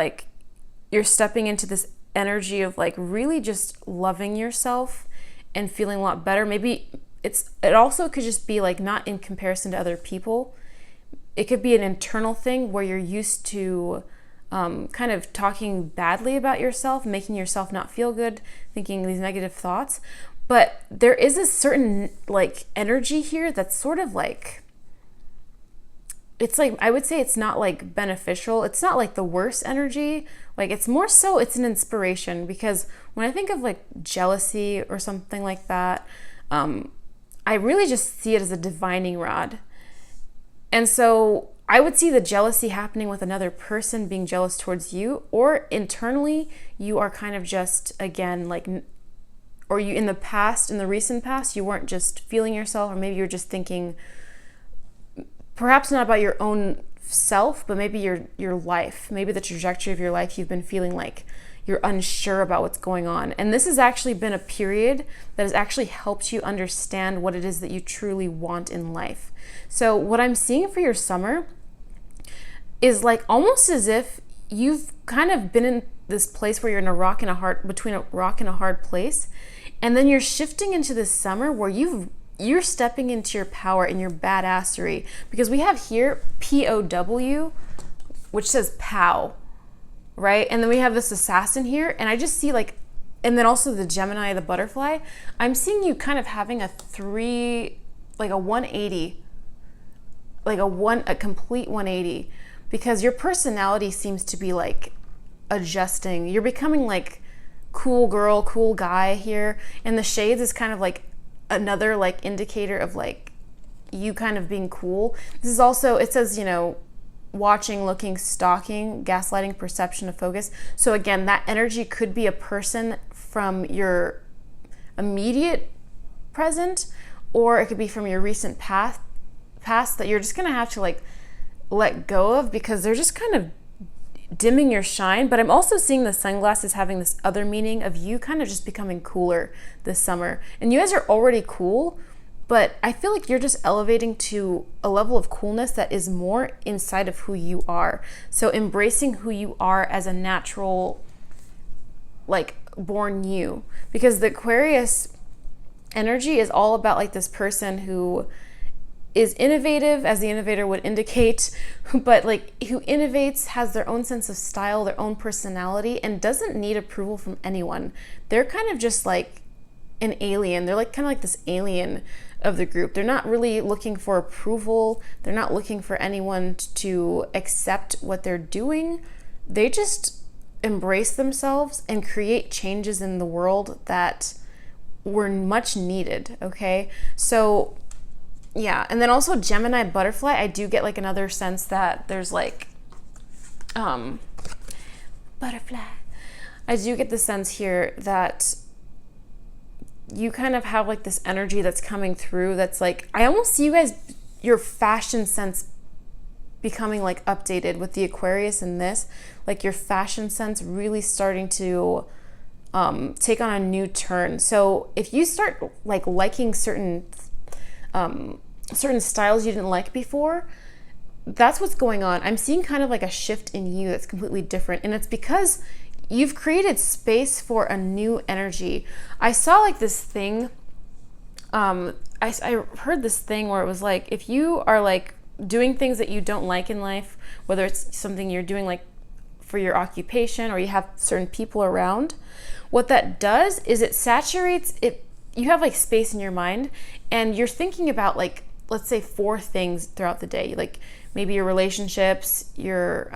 stepping into this energy of like really just loving yourself and feeling a lot better. Maybe it also could just be like not in comparison to other people. It could be an internal thing where you're used to kind of talking badly about yourself, making yourself not feel good, thinking these negative thoughts. But there is a certain like energy here that's sort of like, it's like, I would say it's not like beneficial. It's not like the worst energy. Like it's more so, it's an inspiration, because when I think of like jealousy or something like that, I really just see it as a divining rod. And so I would see the jealousy happening with another person being jealous towards you, or internally you are kind of just, again, like, or you in the recent past, you weren't just feeling yourself, or maybe you're just thinking, perhaps not about your own self, but maybe your life, maybe the trajectory of your life, you've been feeling like you're unsure about what's going on. And this has actually been a period that has actually helped you understand what it is that you truly want in life. So what I'm seeing for your summer is like almost as if you've kind of been in this place where you're in between a rock and a hard place. And then you're shifting into this summer where you're stepping into your power and your badassery, because we have here POW, which says POW, right? And then we have this assassin here, and I just see like, and then also the Gemini, the butterfly. I'm seeing you kind of having a 180, like a complete 180, because your personality seems to be like adjusting. You're becoming like cool girl, cool guy here. And the shades is kind of like another like indicator of like you kind of being cool. This is also, it says, you know, watching, looking, stalking, gaslighting, perception of focus. So again, that energy could be a person from your immediate present, or it could be from your recent past that you're just gonna have to like let go of, because they're just kind of dimming your shine. But I'm also seeing the sunglasses having this other meaning of you kind of just becoming cooler this summer. And you guys are already cool, but I feel like you're just elevating to a level of coolness that is more inside of who you are. So embracing who you are as a natural, like, born you. Because the Aquarius energy is all about like this person who is innovative, as the innovator would indicate, but like who innovates, has their own sense of style, their own personality, and doesn't need approval from anyone. They're kind of just like an alien. They're like kind of like this alien of the group. They're not really looking for approval. They're not looking for anyone to accept what they're doing. They just embrace themselves and create changes in the world that were much needed, okay? So yeah, and then also Gemini butterfly, I do get like another sense that there's like butterfly. I do get the sense here that you kind of have like this energy that's coming through that's like, I almost see you guys, your fashion sense becoming like updated with the Aquarius in this, like your fashion sense really starting to take on a new turn. So if you start like liking certain styles you didn't like before, that's what's going on. I'm seeing kind of like a shift in you that's completely different, and it's because you've created space for a new energy. I saw like this thing, I heard this thing where it was like, if you are like doing things that you don't like in life, whether it's something you're doing like for your occupation or you have certain people around, what that does is it saturates it. You have like space in your mind and you're thinking about like, let's say 4 things throughout the day, like maybe your relationships, your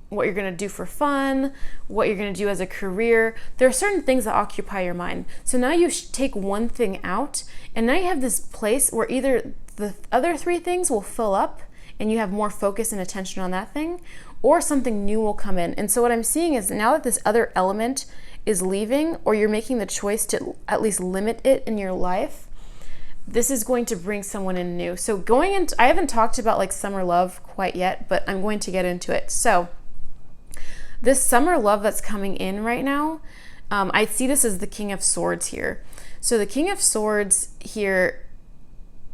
what you're going to do for fun, what you're going to do as a career. There are certain things that occupy your mind. So now you take one thing out, and now you have this place where either the other 3 things will fill up and you have more focus and attention on that thing, or something new will come in. And so what I'm seeing is now that this other element is leaving, or you're making the choice to at least limit it in your life, this is going to bring someone in new. So going into, I haven't talked about like summer love quite yet, but I'm going to get into it. So this summer love that's coming in right now, I see this as the King of Swords here. So the King of Swords here,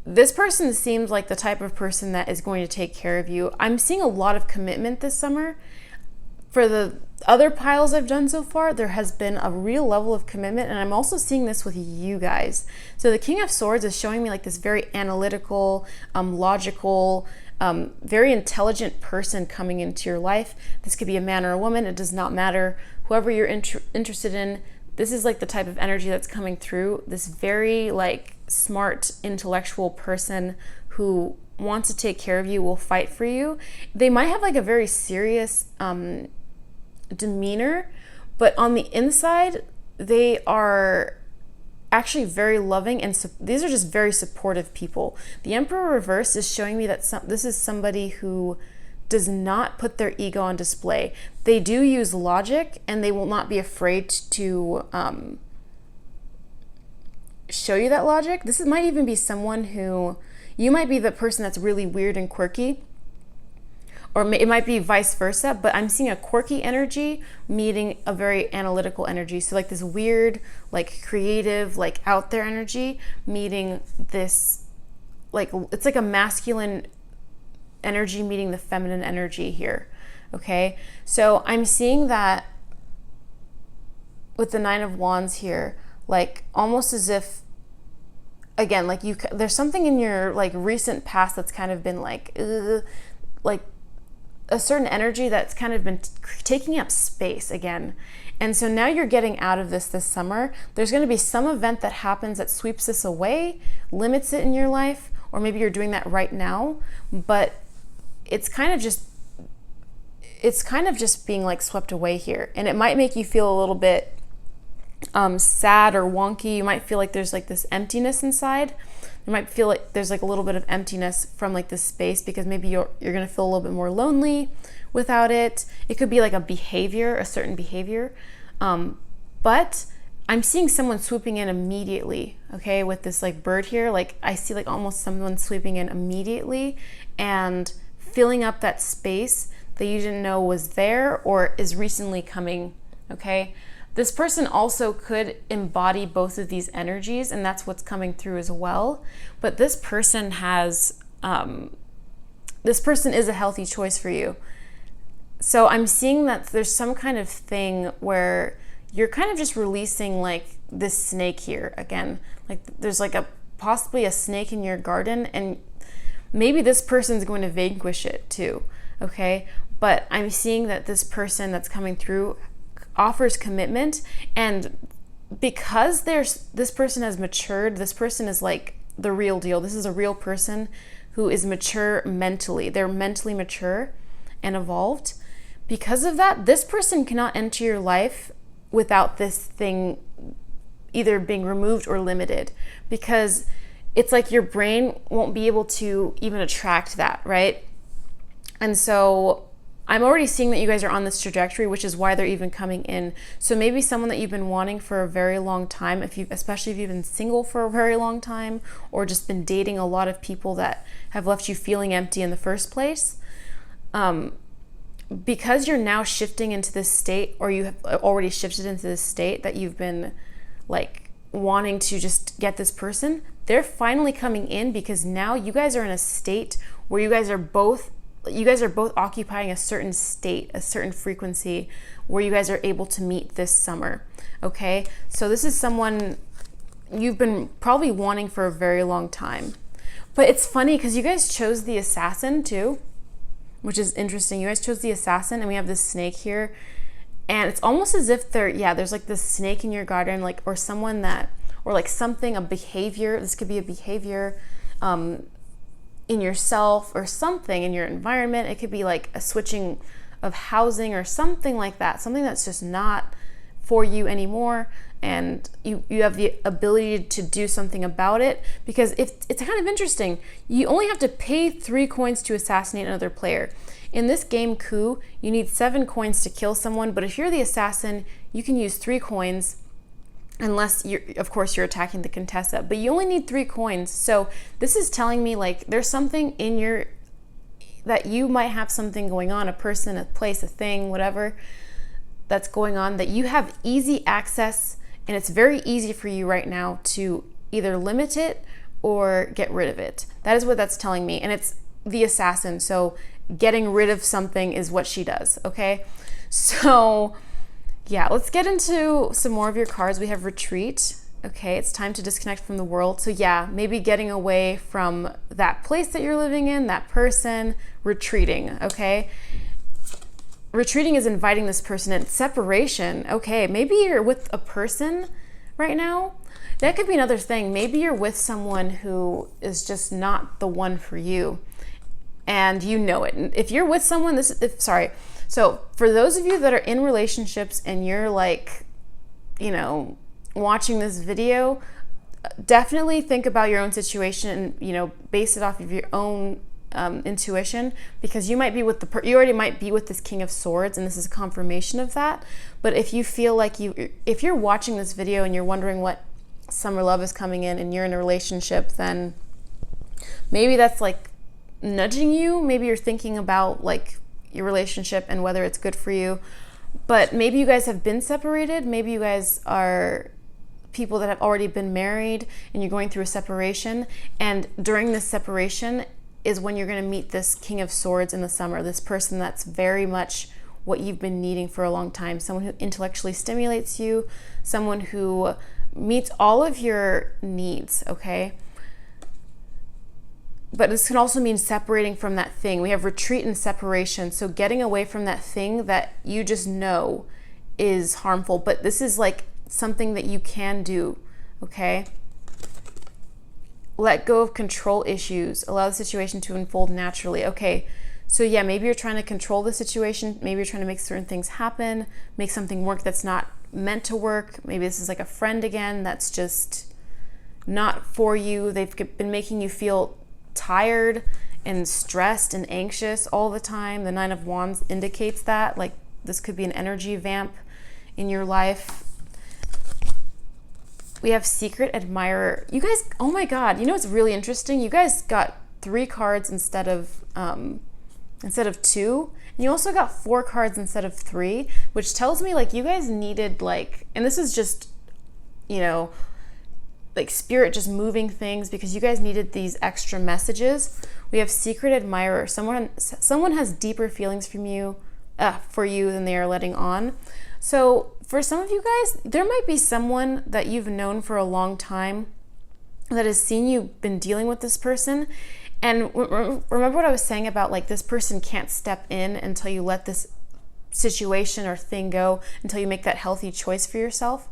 this person seems like the type of person that is going to take care of you. I'm seeing a lot of commitment this summer. For the other piles I've done so far, there has been a real level of commitment, and I'm also seeing this with you guys. So the King of Swords is showing me like this very analytical, logical, very intelligent person coming into your life. This could be a man or a woman, it does not matter. Whoever you're interested in, this is like the type of energy that's coming through. This very like smart, intellectual person who wants to take care of you, will fight for you. They might have like a very serious demeanor, but on the inside they are actually very loving, and these are just very supportive people. The Emperor reverse is showing me that this is somebody who does not put their ego on display. They do use logic, and they will not be afraid to show you that logic. This might even be someone who, you might be the person that's really weird and quirky, or it might be vice versa, but I'm seeing a quirky energy meeting a very analytical energy. So like this weird, like creative, like out there energy meeting this, like, it's like a masculine energy meeting the feminine energy here, okay? So I'm seeing that with the 9 of Wands here, like almost as if, again, like there's something in your like recent past that's kind of been like a certain energy that's kind of been taking up space again. And so now you're getting out of this summer. There's going to be some event that happens that sweeps this away, limits it in your life, or maybe you're doing that right now, but it's kind of just being like swept away here. And it might make you feel a little bit sad or wonky. You might feel like there's like this emptiness inside. You might feel like there's like a little bit of emptiness from like this space, because maybe you're gonna feel a little bit more lonely without it. It could be like a behavior, a certain behavior. But I'm seeing someone swooping in immediately, okay, with this like bird here. Like I see like almost someone sweeping in immediately and filling up that space that you didn't know was there or is recently coming, okay? This person also could embody both of these energies, and that's what's coming through as well. But this person has, this person is a healthy choice for you. So I'm seeing that there's some kind of thing where you're kind of just releasing like this snake here again. Like there's like possibly a snake in your garden, and maybe this person's going to vanquish it too, okay? But I'm seeing that this person that's coming through offers commitment, and because this person has matured, this person is like the real deal. This is a real person who is mature mentally. They're mentally mature and evolved. Because of that, this person cannot enter your life without this thing either being removed or limited, because it's like your brain won't be able to even attract that, right? And so I'm already seeing that you guys are on this trajectory, which is why they're even coming in. So maybe someone that you've been wanting for a very long time, especially if you've been single for a very long time, or just been dating a lot of people that have left you feeling empty in the first place. Because you're now shifting into this state, or you have already shifted into this state that you've been like wanting to just get this person, they're finally coming in, because now you guys are in a state where you guys are both occupying a certain state, a certain frequency, where you guys are able to meet this summer, okay? So this is someone you've been probably wanting for a very long time. But it's funny because you guys chose the Assassin too, which is interesting. You guys chose the Assassin, and we have this snake here, and it's almost as if there's like this snake in your garden, like, or someone that, or like something, a behavior. This could be a behavior in yourself, or something in your environment. It could be like a switching of housing or something like that, something that's just not for you anymore, and you have the ability to do something about it. Because if it's kind of interesting, you only have to pay 3 coins to assassinate another player. In this game coup, you need 7 coins to kill someone, but if you're the assassin, you can use 3 coins, unless of course you're attacking the Contessa, but you only need 3 coins. So this is telling me like there's something in that you might have something going on, a person, a place, a thing, whatever that's going on, that you have easy access, and it's very easy for you right now to either limit it or get rid of it. That is what that's telling me. And it's the Assassin, so getting rid of something is what she does, okay? So yeah, let's get into some more of your cards. We have Retreat. Okay, it's time to disconnect from the world. So yeah, maybe getting away from that place that you're living in, that person, retreating, okay? Retreating is inviting this person in. Separation, okay, maybe you're with a person right now. That could be another thing. Maybe you're with someone who is just not the one for you, and you know it. And if you're with someone, so for those of you that are in relationships and you're like, watching this video, definitely think about your own situation and, base it off of your own intuition, because you might be with you already might be with this King of Swords, and this is a confirmation of that. But if you feel like if you're watching this video and you're wondering what summer love is coming in and you're in a relationship, then maybe that's like nudging you. Maybe you're thinking about like your relationship and whether it's good for you. But maybe you guys have been separated. Maybe you guys are people that have already been married and you're going through a separation, and during this separation is when you're going to meet this King of Swords in the summer, this person that's very much what you've been needing for a long time, someone who intellectually stimulates you, someone who meets all of your needs, okay? But this can also mean separating from that thing. We have retreat and separation, so getting away from that thing that you just know is harmful, but this is like something that you can do, okay? Let go of control issues. Allow the situation to unfold naturally. Okay, so yeah, maybe you're trying to control the situation. Maybe you're trying to make certain things happen, make something work that's not meant to work. Maybe this is like a friend again that's just not for you. They've been making you feel tired and stressed and anxious all the time. The Nine of Wands indicates that. Like, this could be an energy vamp in your life. We have Secret Admirer. You guys, oh my God, you know what's really interesting? You guys got 3 cards instead of 2. And you also got 4 cards instead of 3, which tells me like you guys needed like, and this is just, you know, like spirit just moving things, because you guys needed these extra messages. We have Secret Admirer. Someone has deeper feelings for you than they are letting on. So for some of you guys, there might be someone that you've known for a long time that has seen you been dealing with this person. And remember what I was saying about like this person can't step in until you let this situation or thing go, until you make that healthy choice for yourself.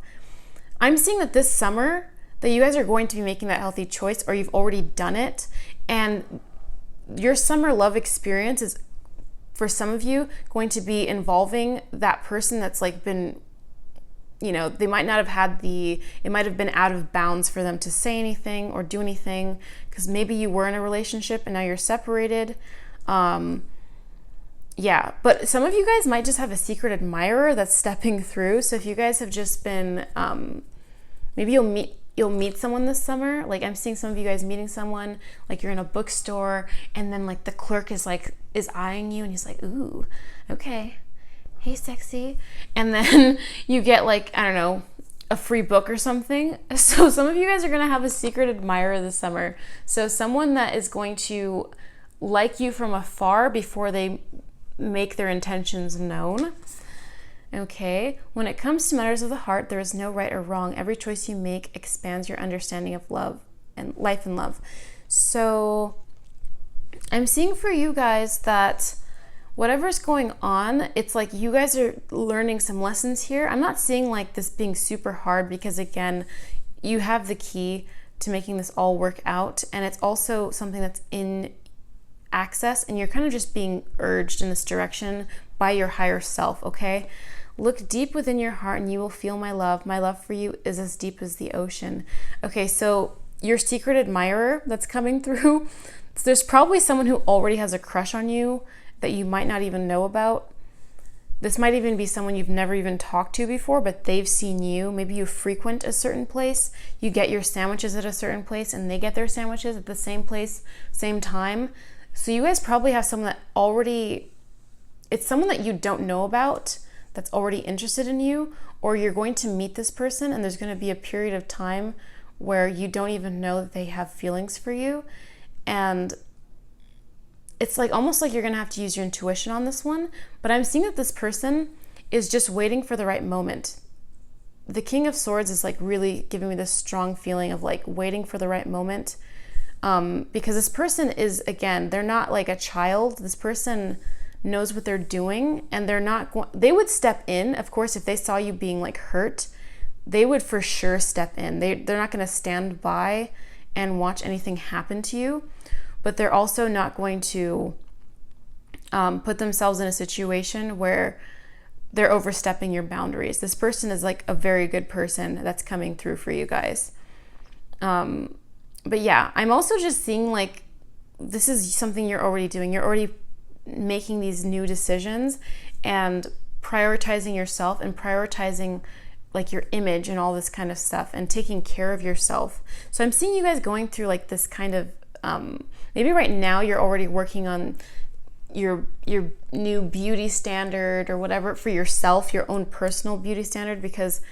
I'm seeing that this summer that you guys are going to be making that healthy choice, or you've already done it. And your summer love experience is, for some of you, going to be involving that person that's like been, you know, they might not have had it might have been out of bounds for them to say anything or do anything, because maybe you were in a relationship and now you're separated. Yeah, but some of you guys might just have a secret admirer that's stepping through. So if you guys have just been, maybe you'll meet someone this summer. Like, I'm seeing some of you guys meeting someone, like you're in a bookstore and then like the clerk is eyeing you and he's like, ooh, okay, hey sexy. And then you get like, I don't know, a free book or something. So some of you guys are gonna have a secret admirer this summer. So someone that is going to like you from afar before they make their intentions known. Okay, when it comes to matters of the heart, there is no right or wrong. Every choice you make expands your understanding of love and life and love. So I'm seeing for you guys that whatever's going on, it's like you guys are learning some lessons here. I'm not seeing like this being super hard, because again, you have the key to making this all work out, and it's also something that's in access, and you're kind of just being urged in this direction by your higher self. Okay, look deep within your heart and you will feel my love. My love for you is as deep as the ocean. Okay, so your secret admirer that's coming through, there's probably someone who already has a crush on you that you might not even know about. This might even be someone you've never even talked to before, but they've seen you. Maybe you frequent a certain place, you get your sandwiches at a certain place, and they get their sandwiches at the same place, same time. So you guys probably have someone that already, it's someone that you don't know about that's already interested in you, or you're going to meet this person and there's going to be a period of time where you don't even know that they have feelings for you. And it's like almost like you're going to have to use your intuition on this one. But I'm seeing that this person is just waiting for the right moment. The King of Swords is like really giving me this strong feeling of like waiting for the right moment. Because this person is, again, they're not like a child. This person knows what they're doing, and they would step in, of course, if they saw you being like hurt, they would for sure step in. They're not going to stand by and watch anything happen to you, but they're also not going to put themselves in a situation where they're overstepping your boundaries. This person is like a very good person that's coming through for you guys. But yeah, I'm also just seeing like this is something you're already doing. You're already making these new decisions and prioritizing yourself and prioritizing like your image and all this kind of stuff and taking care of yourself. So I'm seeing you guys going through like this kind of maybe right now you're already working on your new beauty standard or whatever for yourself, your own personal beauty standard, because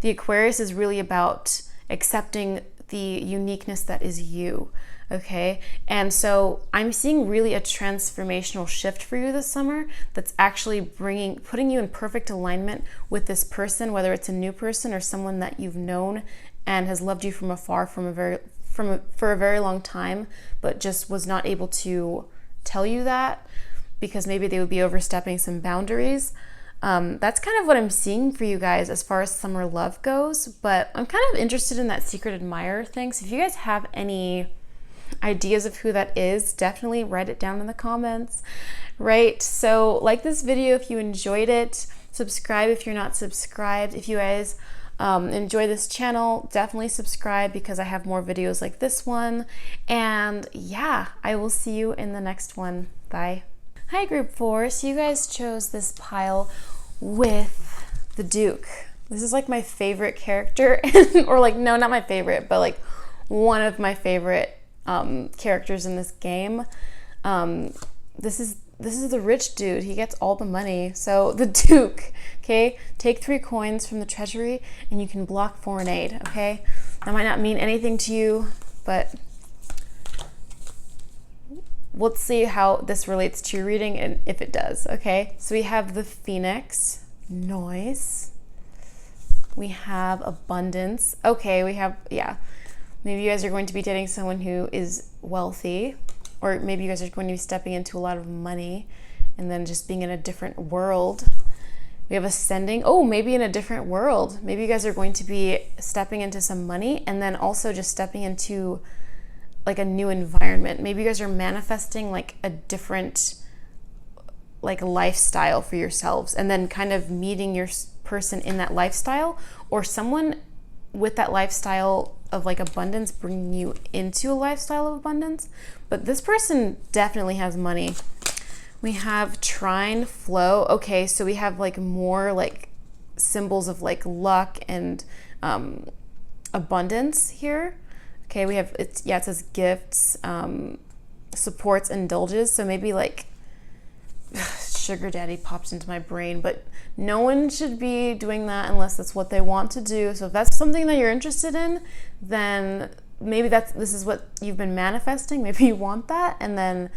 the Aquarius is really about accepting the uniqueness that is you. Okay, and so I'm seeing really a transformational shift for you this summer that's actually putting you in perfect alignment with this person, whether it's a new person or someone that you've known and has loved you from afar for a very long time, but just was not able to tell you that because maybe they would be overstepping some boundaries. That's kind of what I'm seeing for you guys as far as summer love goes, but I'm kind of interested in that secret admirer thing. So if you guys have any ideas of who that is, definitely write it down in the comments, right? So like this video if you enjoyed it, Subscribe if you're not subscribed. If you guys enjoy this channel, definitely subscribe because I have more videos like this one. And yeah, I will see you in the next one. Bye. Hi, group 4. So you guys chose this pile with the Duke. This is like my favorite character, or like, no, not my favorite, but like one of my favorite characters in this game. This is the rich dude. He gets all the money. So the Duke, okay? Take 3 coins from the treasury and you can block foreign aid, okay? That might not mean anything to you, but let's see how this relates to your reading and if it does, okay? So we have the Phoenix, noise. We have abundance. Okay, we have, yeah. Maybe you guys are going to be dating someone who is wealthy, or maybe you guys are going to be stepping into a lot of money and then just being in a different world. We have ascending. Oh, maybe in a different world. Maybe you guys are going to be stepping into some money and then also just stepping into like a new environment. Maybe you guys are manifesting like a different like lifestyle for yourselves and then kind of meeting your person in that lifestyle, or someone with that lifestyle of like abundance bringing you into a lifestyle of abundance. But this person definitely has money. We have trine, flow. Okay, so we have like more like symbols of like luck and abundance here. Okay, we have, it says gifts, supports, indulges. So maybe like sugar daddy popped into my brain, but no one should be doing that unless that's what they want to do. So if that's something that you're interested in, then maybe this is what you've been manifesting. Maybe you want that, and then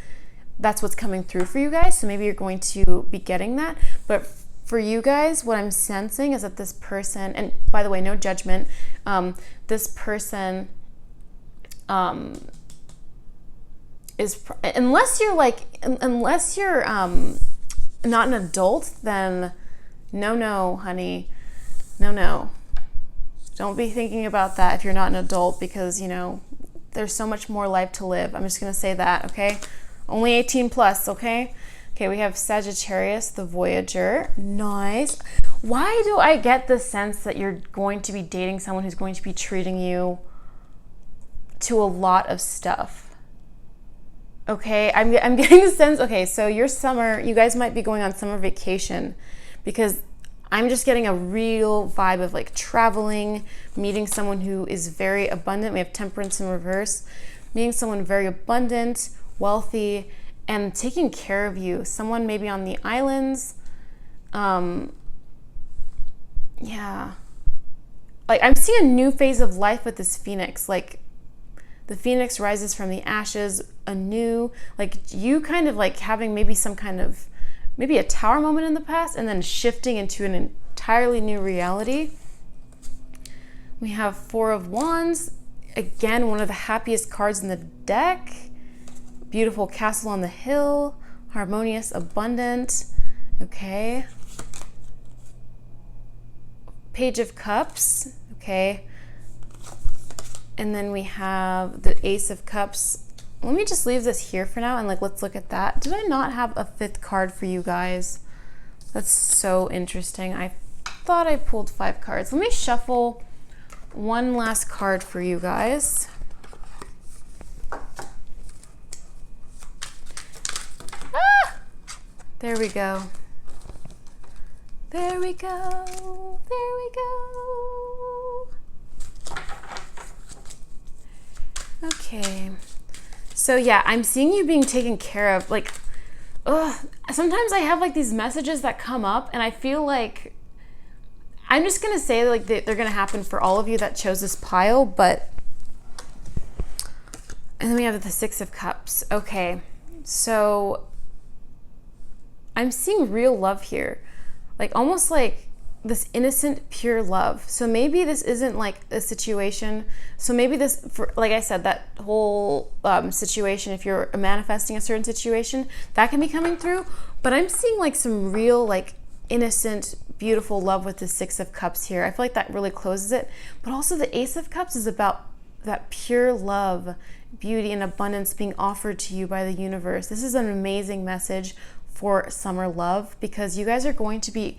that's what's coming through for you guys. So maybe you're going to be getting that. But for you guys, what I'm sensing is that this person, and by the way, no judgment, this person is, unless you're not an adult, then no, honey, no. Don't be thinking about that if you're not an adult, because, you know, there's so much more life to live. I'm just going to say that, okay? Only 18 plus, okay? Okay, we have Sagittarius, the Voyager. Nice. Why do I get the sense that you're going to be dating someone who's going to be treating you to a lot of stuff? Okay, I'm getting the sense, okay, so your summer, you guys might be going on summer vacation, because I'm just getting a real vibe of like traveling, meeting someone who is very abundant. We have Temperance in reverse. Meeting someone very abundant, wealthy, and taking care of you. Someone maybe on the islands. Yeah. Like I'm seeing a new phase of life with this Phoenix. Like the Phoenix rises from the ashes anew. Like you kind of like having maybe some kind of, maybe a tower moment in the past and then shifting into an entirely new reality. We have Four of Wands. Again, one of the happiest cards in the deck. Beautiful castle on the hill. Harmonious, abundant. Okay. Page of Cups. Okay. And then we have the Ace of Cups. Let me just leave this here for now and like let's look at that. Did I not have a 5th card for you guys? That's so interesting. I thought I pulled 5 cards. Let me shuffle one last card for you guys. Ah! There we go. There we go. There we go. Okay. So yeah, I'm seeing you being taken care of. Like, sometimes I have like these messages that come up and I feel like, I'm just going to say like they're going to happen for all of you that chose this pile, but, and then we have the 6 of Cups. Okay. So I'm seeing real love here. Like almost like this innocent, pure love. So maybe this isn't like a situation. So maybe this, for, like I said, that whole situation, if you're manifesting a certain situation, that can be coming through. But I'm seeing like some real, like innocent, beautiful love with the 6 of Cups here. I feel like that really closes it. But also the Ace of Cups is about that pure love, beauty, and abundance being offered to you by the universe. This is an amazing message for summer love, because you guys are going to be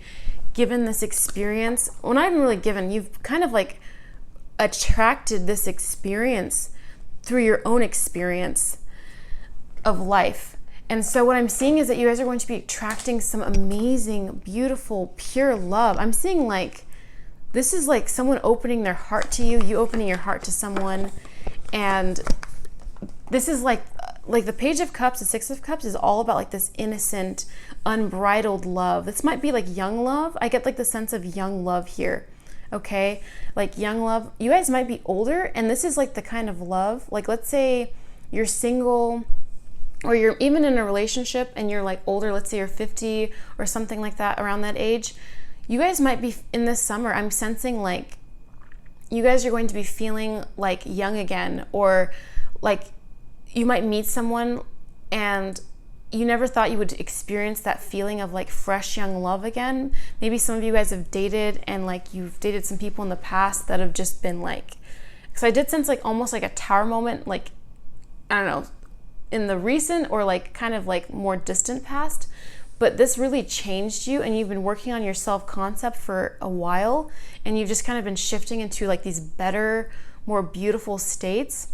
given this experience. Well, not even really given, you've kind of like attracted this experience through your own experience of life. And so what I'm seeing is that you guys are going to be attracting some amazing, beautiful, pure love. I'm seeing like, this is like someone opening their heart to you, you opening your heart to someone. And this is like the Page of Cups, the Six of Cups is all about like this innocent, unbridled love. This might be like young love. I get like the sense of young love here. Okay, like young love. You guys might be older, and this is like the kind of love, like let's say you're single, or you're even in a relationship and you're like older, let's say you're 50 or something like that, around that age. You guys might be in this summer, I'm sensing like you guys are going to be feeling like young again, or like you might meet someone and you never thought you would experience that feeling of like fresh young love again. Maybe some of you guys have dated, and like you've dated some people in the past that have just been like, because I did sense like almost like a tower moment, like, I don't know, in the recent or like kind of like more distant past. But this really changed you, and you've been working on your self-concept for a while, and you've just kind of been shifting into like these better, more beautiful states.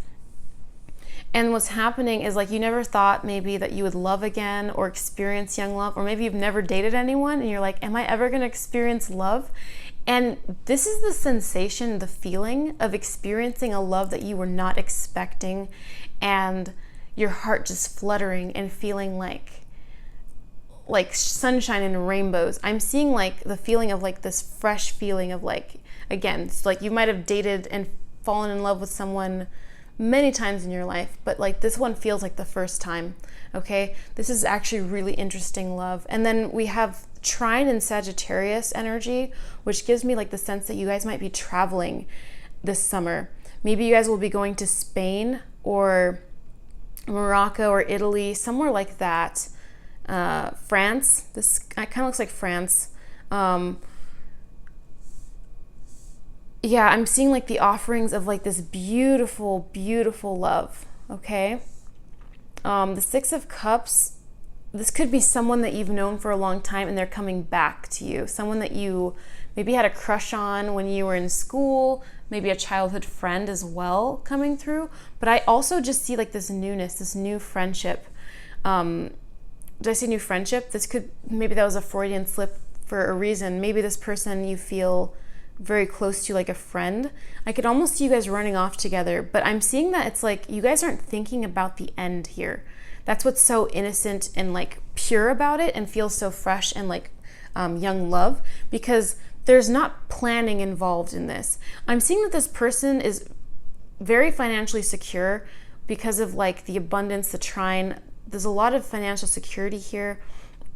And what's happening is like you never thought maybe that you would love again or experience young love, or maybe you've never dated anyone and you're like, am I ever going to experience love? And this is the sensation, the feeling of experiencing a love that you were not expecting, and your heart just fluttering and feeling like sunshine and rainbows. I'm seeing like the feeling of like this fresh feeling of like, again, it's like you might have dated and fallen in love with someone many times in your life, but like this one feels like the first time. Okay, this is actually really interesting love. And then we have trine and Sagittarius energy, which gives me like the sense that you guys might be traveling this summer. Maybe you guys will be going to Spain or Morocco or Italy, somewhere like that. France, this kind of looks like France. Yeah, I'm seeing like the offerings of like this beautiful, beautiful love. Okay. The Six of Cups, this could be someone that you've known for a long time and they're coming back to you. Someone that you maybe had a crush on when you were in school, maybe a childhood friend as well coming through. But I also just see like this newness, this new friendship. Did I say new friendship? Maybe that was a Freudian slip for a reason. Maybe this person you feel very close to, like a friend. I could almost see you guys running off together, but I'm seeing that it's like you guys aren't thinking about the end here. That's what's so innocent and like pure about it, and feels so fresh and like young love, because there's not planning involved in this. I'm seeing that this person is very financially secure because of like the abundance, the trine. There's a lot of financial security here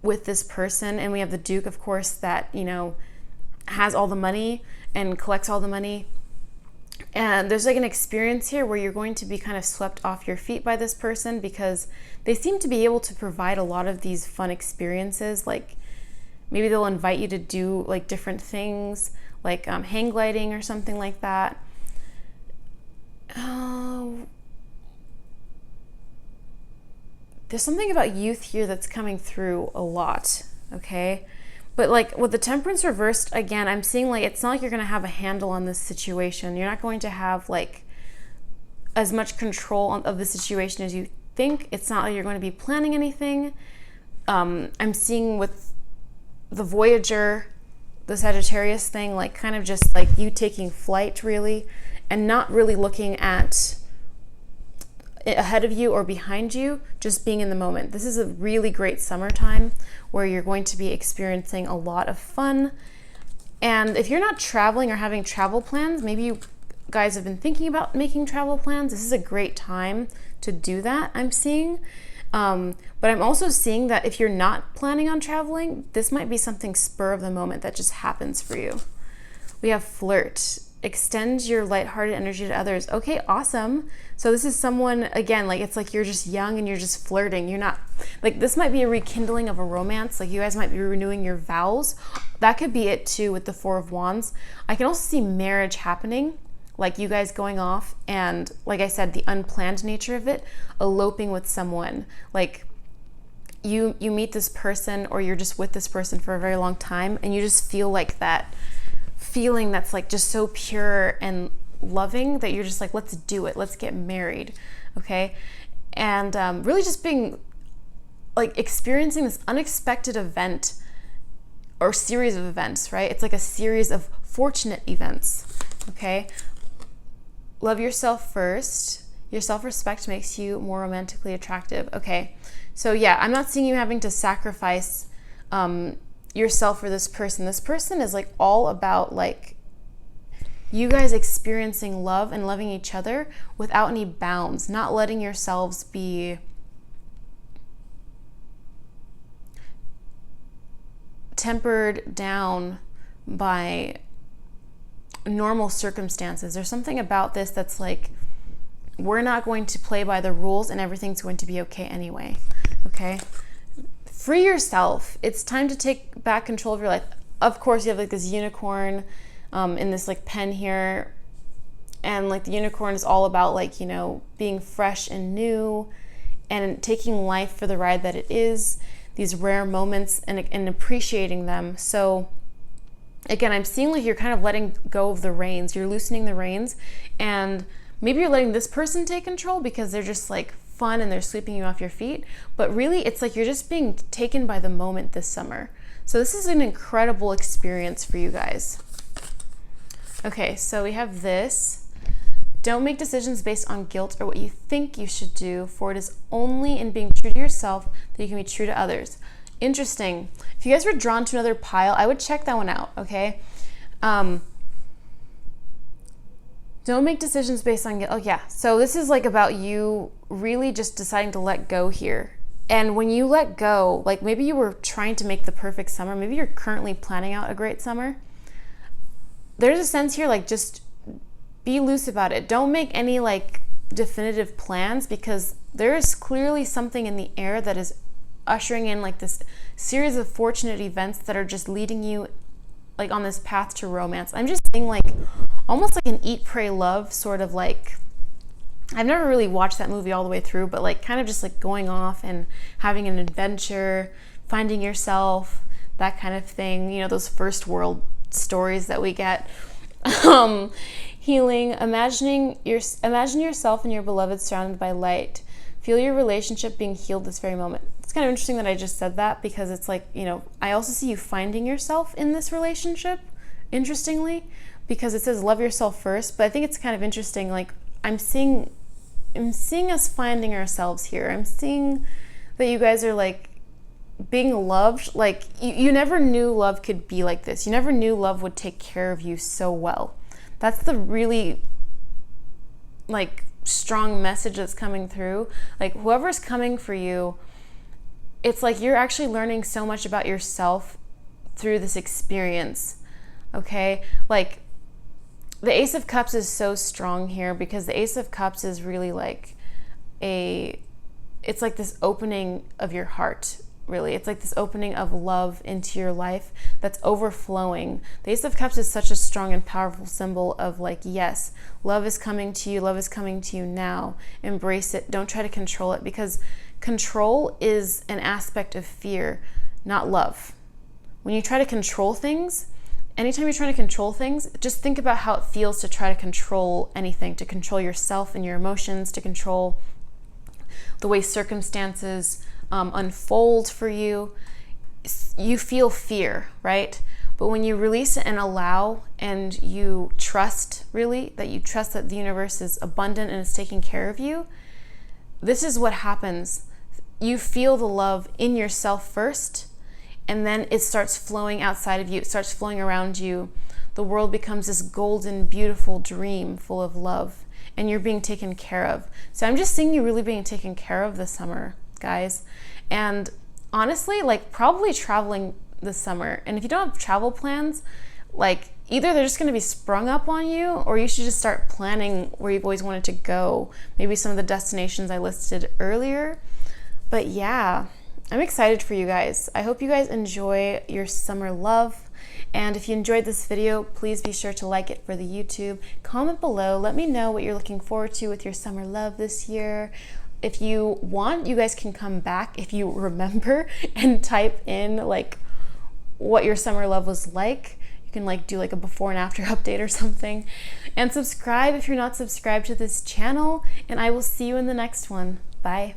with this person. And we have the Duke, of course, that, you know, has all the money and collects all the money. And there's like an experience here where you're going to be kind of swept off your feet by this person, because they seem to be able to provide a lot of these fun experiences. Like maybe they'll invite you to do like different things, like hang gliding or something like that. There's something about youth here that's coming through a lot, okay? But like with the Temperance reversed, again, I'm seeing like it's not like you're going to have a handle on this situation. You're not going to have like as much control of the situation as you think. It's not like you're going to be planning anything. I'm seeing with the Voyager, the Sagittarius thing, like kind of just like you taking flight really, and not really looking at ahead of you or behind you, just being in the moment. This is a really great summertime where you're going to be experiencing a lot of fun. And if you're not traveling or having travel plans, maybe you guys have been thinking about making travel plans, this is a great time to do that, I'm seeing. But I'm also seeing that if you're not planning on traveling, this might be something spur of the moment that just happens for you. We have flirt. Extend your lighthearted energy to others. Okay, awesome. So this is someone, again, like it's like you're just young and you're just flirting. You're not, like this might be a rekindling of a romance. Like you guys might be renewing your vows. That could be it too with the Four of Wands. I can also see marriage happening, like you guys going off and, like I said, the unplanned nature of it, eloping with someone. Like you meet this person, or you're just with this person for a very long time, and you just feel like that feeling that's like just so pure and loving that you're just like, let's do it, let's get married, okay? And really just being like experiencing this unexpected event or series of events, right? It's like a series of fortunate events, okay? Love yourself first. Your self-respect makes you more romantically attractive. Okay, so yeah, I'm not seeing you having to sacrifice yourself for this person. This person is like all about like you guys experiencing love and loving each other without any bounds, not letting yourselves be tempered down by normal circumstances. There's something about this that's like, we're not going to play by the rules and everything's going to be okay anyway, okay? Free yourself. It's time to take back control of your life. Of course, you have like this unicorn in this like pen here. And like the unicorn is all about like, you know, being fresh and new and taking life for the ride that it is, these rare moments and appreciating them. So again, I'm seeing like you're kind of letting go of the reins. You're loosening the reins, and maybe you're letting this person take control because they're just like fun and they're sweeping you off your feet. But really, it's like you're just being taken by the moment this summer. So this is an incredible experience for you guys. Okay, so we have this. Don't make decisions based on guilt or what you think you should do, for it is only in being true to yourself that you can be true to others. Interesting. If you guys were drawn to another pile, I would check that one out, okay? Don't make decisions based on guilt. Oh yeah, so this is like about you really just deciding to let go here. And when you let go, like maybe you were trying to make the perfect summer, maybe you're currently planning out a great summer. There's a sense here like just be loose about it. Don't make any like definitive plans, because there is clearly something in the air that is ushering in like this series of fortunate events that are just leading you like on this path to romance. I'm just seeing like almost like an Eat, Pray, Love sort of like, I've never really watched that movie all the way through, but like kind of just like going off and having an adventure, finding yourself, that kind of thing. You know, those first world stories that we get. Healing, imagine yourself and your beloved surrounded by light. Feel your relationship being healed this very moment. It's kind of interesting that I just said that, because it's like, you know, I also see you finding yourself in this relationship, interestingly, because it says love yourself first. But I think it's kind of interesting, like I'm seeing us finding ourselves here. I'm seeing that you guys are like being loved. Like you never knew love could be like this. You never knew love would take care of you so well. That's the really like strong message that's coming through. Like whoever's coming for you, it's like you're actually learning so much about yourself through this experience, okay? Like the Ace of Cups is so strong here, because the Ace of Cups is really like it's like this opening of your heart, really. It's like this opening of love into your life that's overflowing. The Ace of Cups is such a strong and powerful symbol of like, yes, love is coming to you. Love is coming to you now. Embrace it. Don't try to control it, because control is an aspect of fear, not love. When you try to control things, anytime you're trying to control things, just think about how it feels to try to control anything, to control yourself and your emotions, to control the way circumstances unfold for you. You feel fear, right? But when you release it and allow, and you trust, really, that you trust that the universe is abundant and is taking care of you, this is what happens. You feel the love in yourself first, and then it starts flowing outside of you. It starts flowing around you. The world becomes this golden, beautiful dream full of love, and you're being taken care of. So I'm just seeing you really being taken care of this summer, guys. And honestly, like probably traveling this summer. And if you don't have travel plans, like either they're just going to be sprung up on you, or you should just start planning where you've always wanted to go. Maybe some of the destinations I listed earlier. But yeah, I'm excited for you guys. I hope you guys enjoy your summer love. And if you enjoyed this video, please be sure to like it for the YouTube. Comment below. Let me know what you're looking forward to with your summer love this year. if you want, you guys can come back if you remember and type in like what your summer love was like. You can like do like a before and after update or something. And subscribe if you're not subscribed to this channel, and I will see you in the next one. Bye.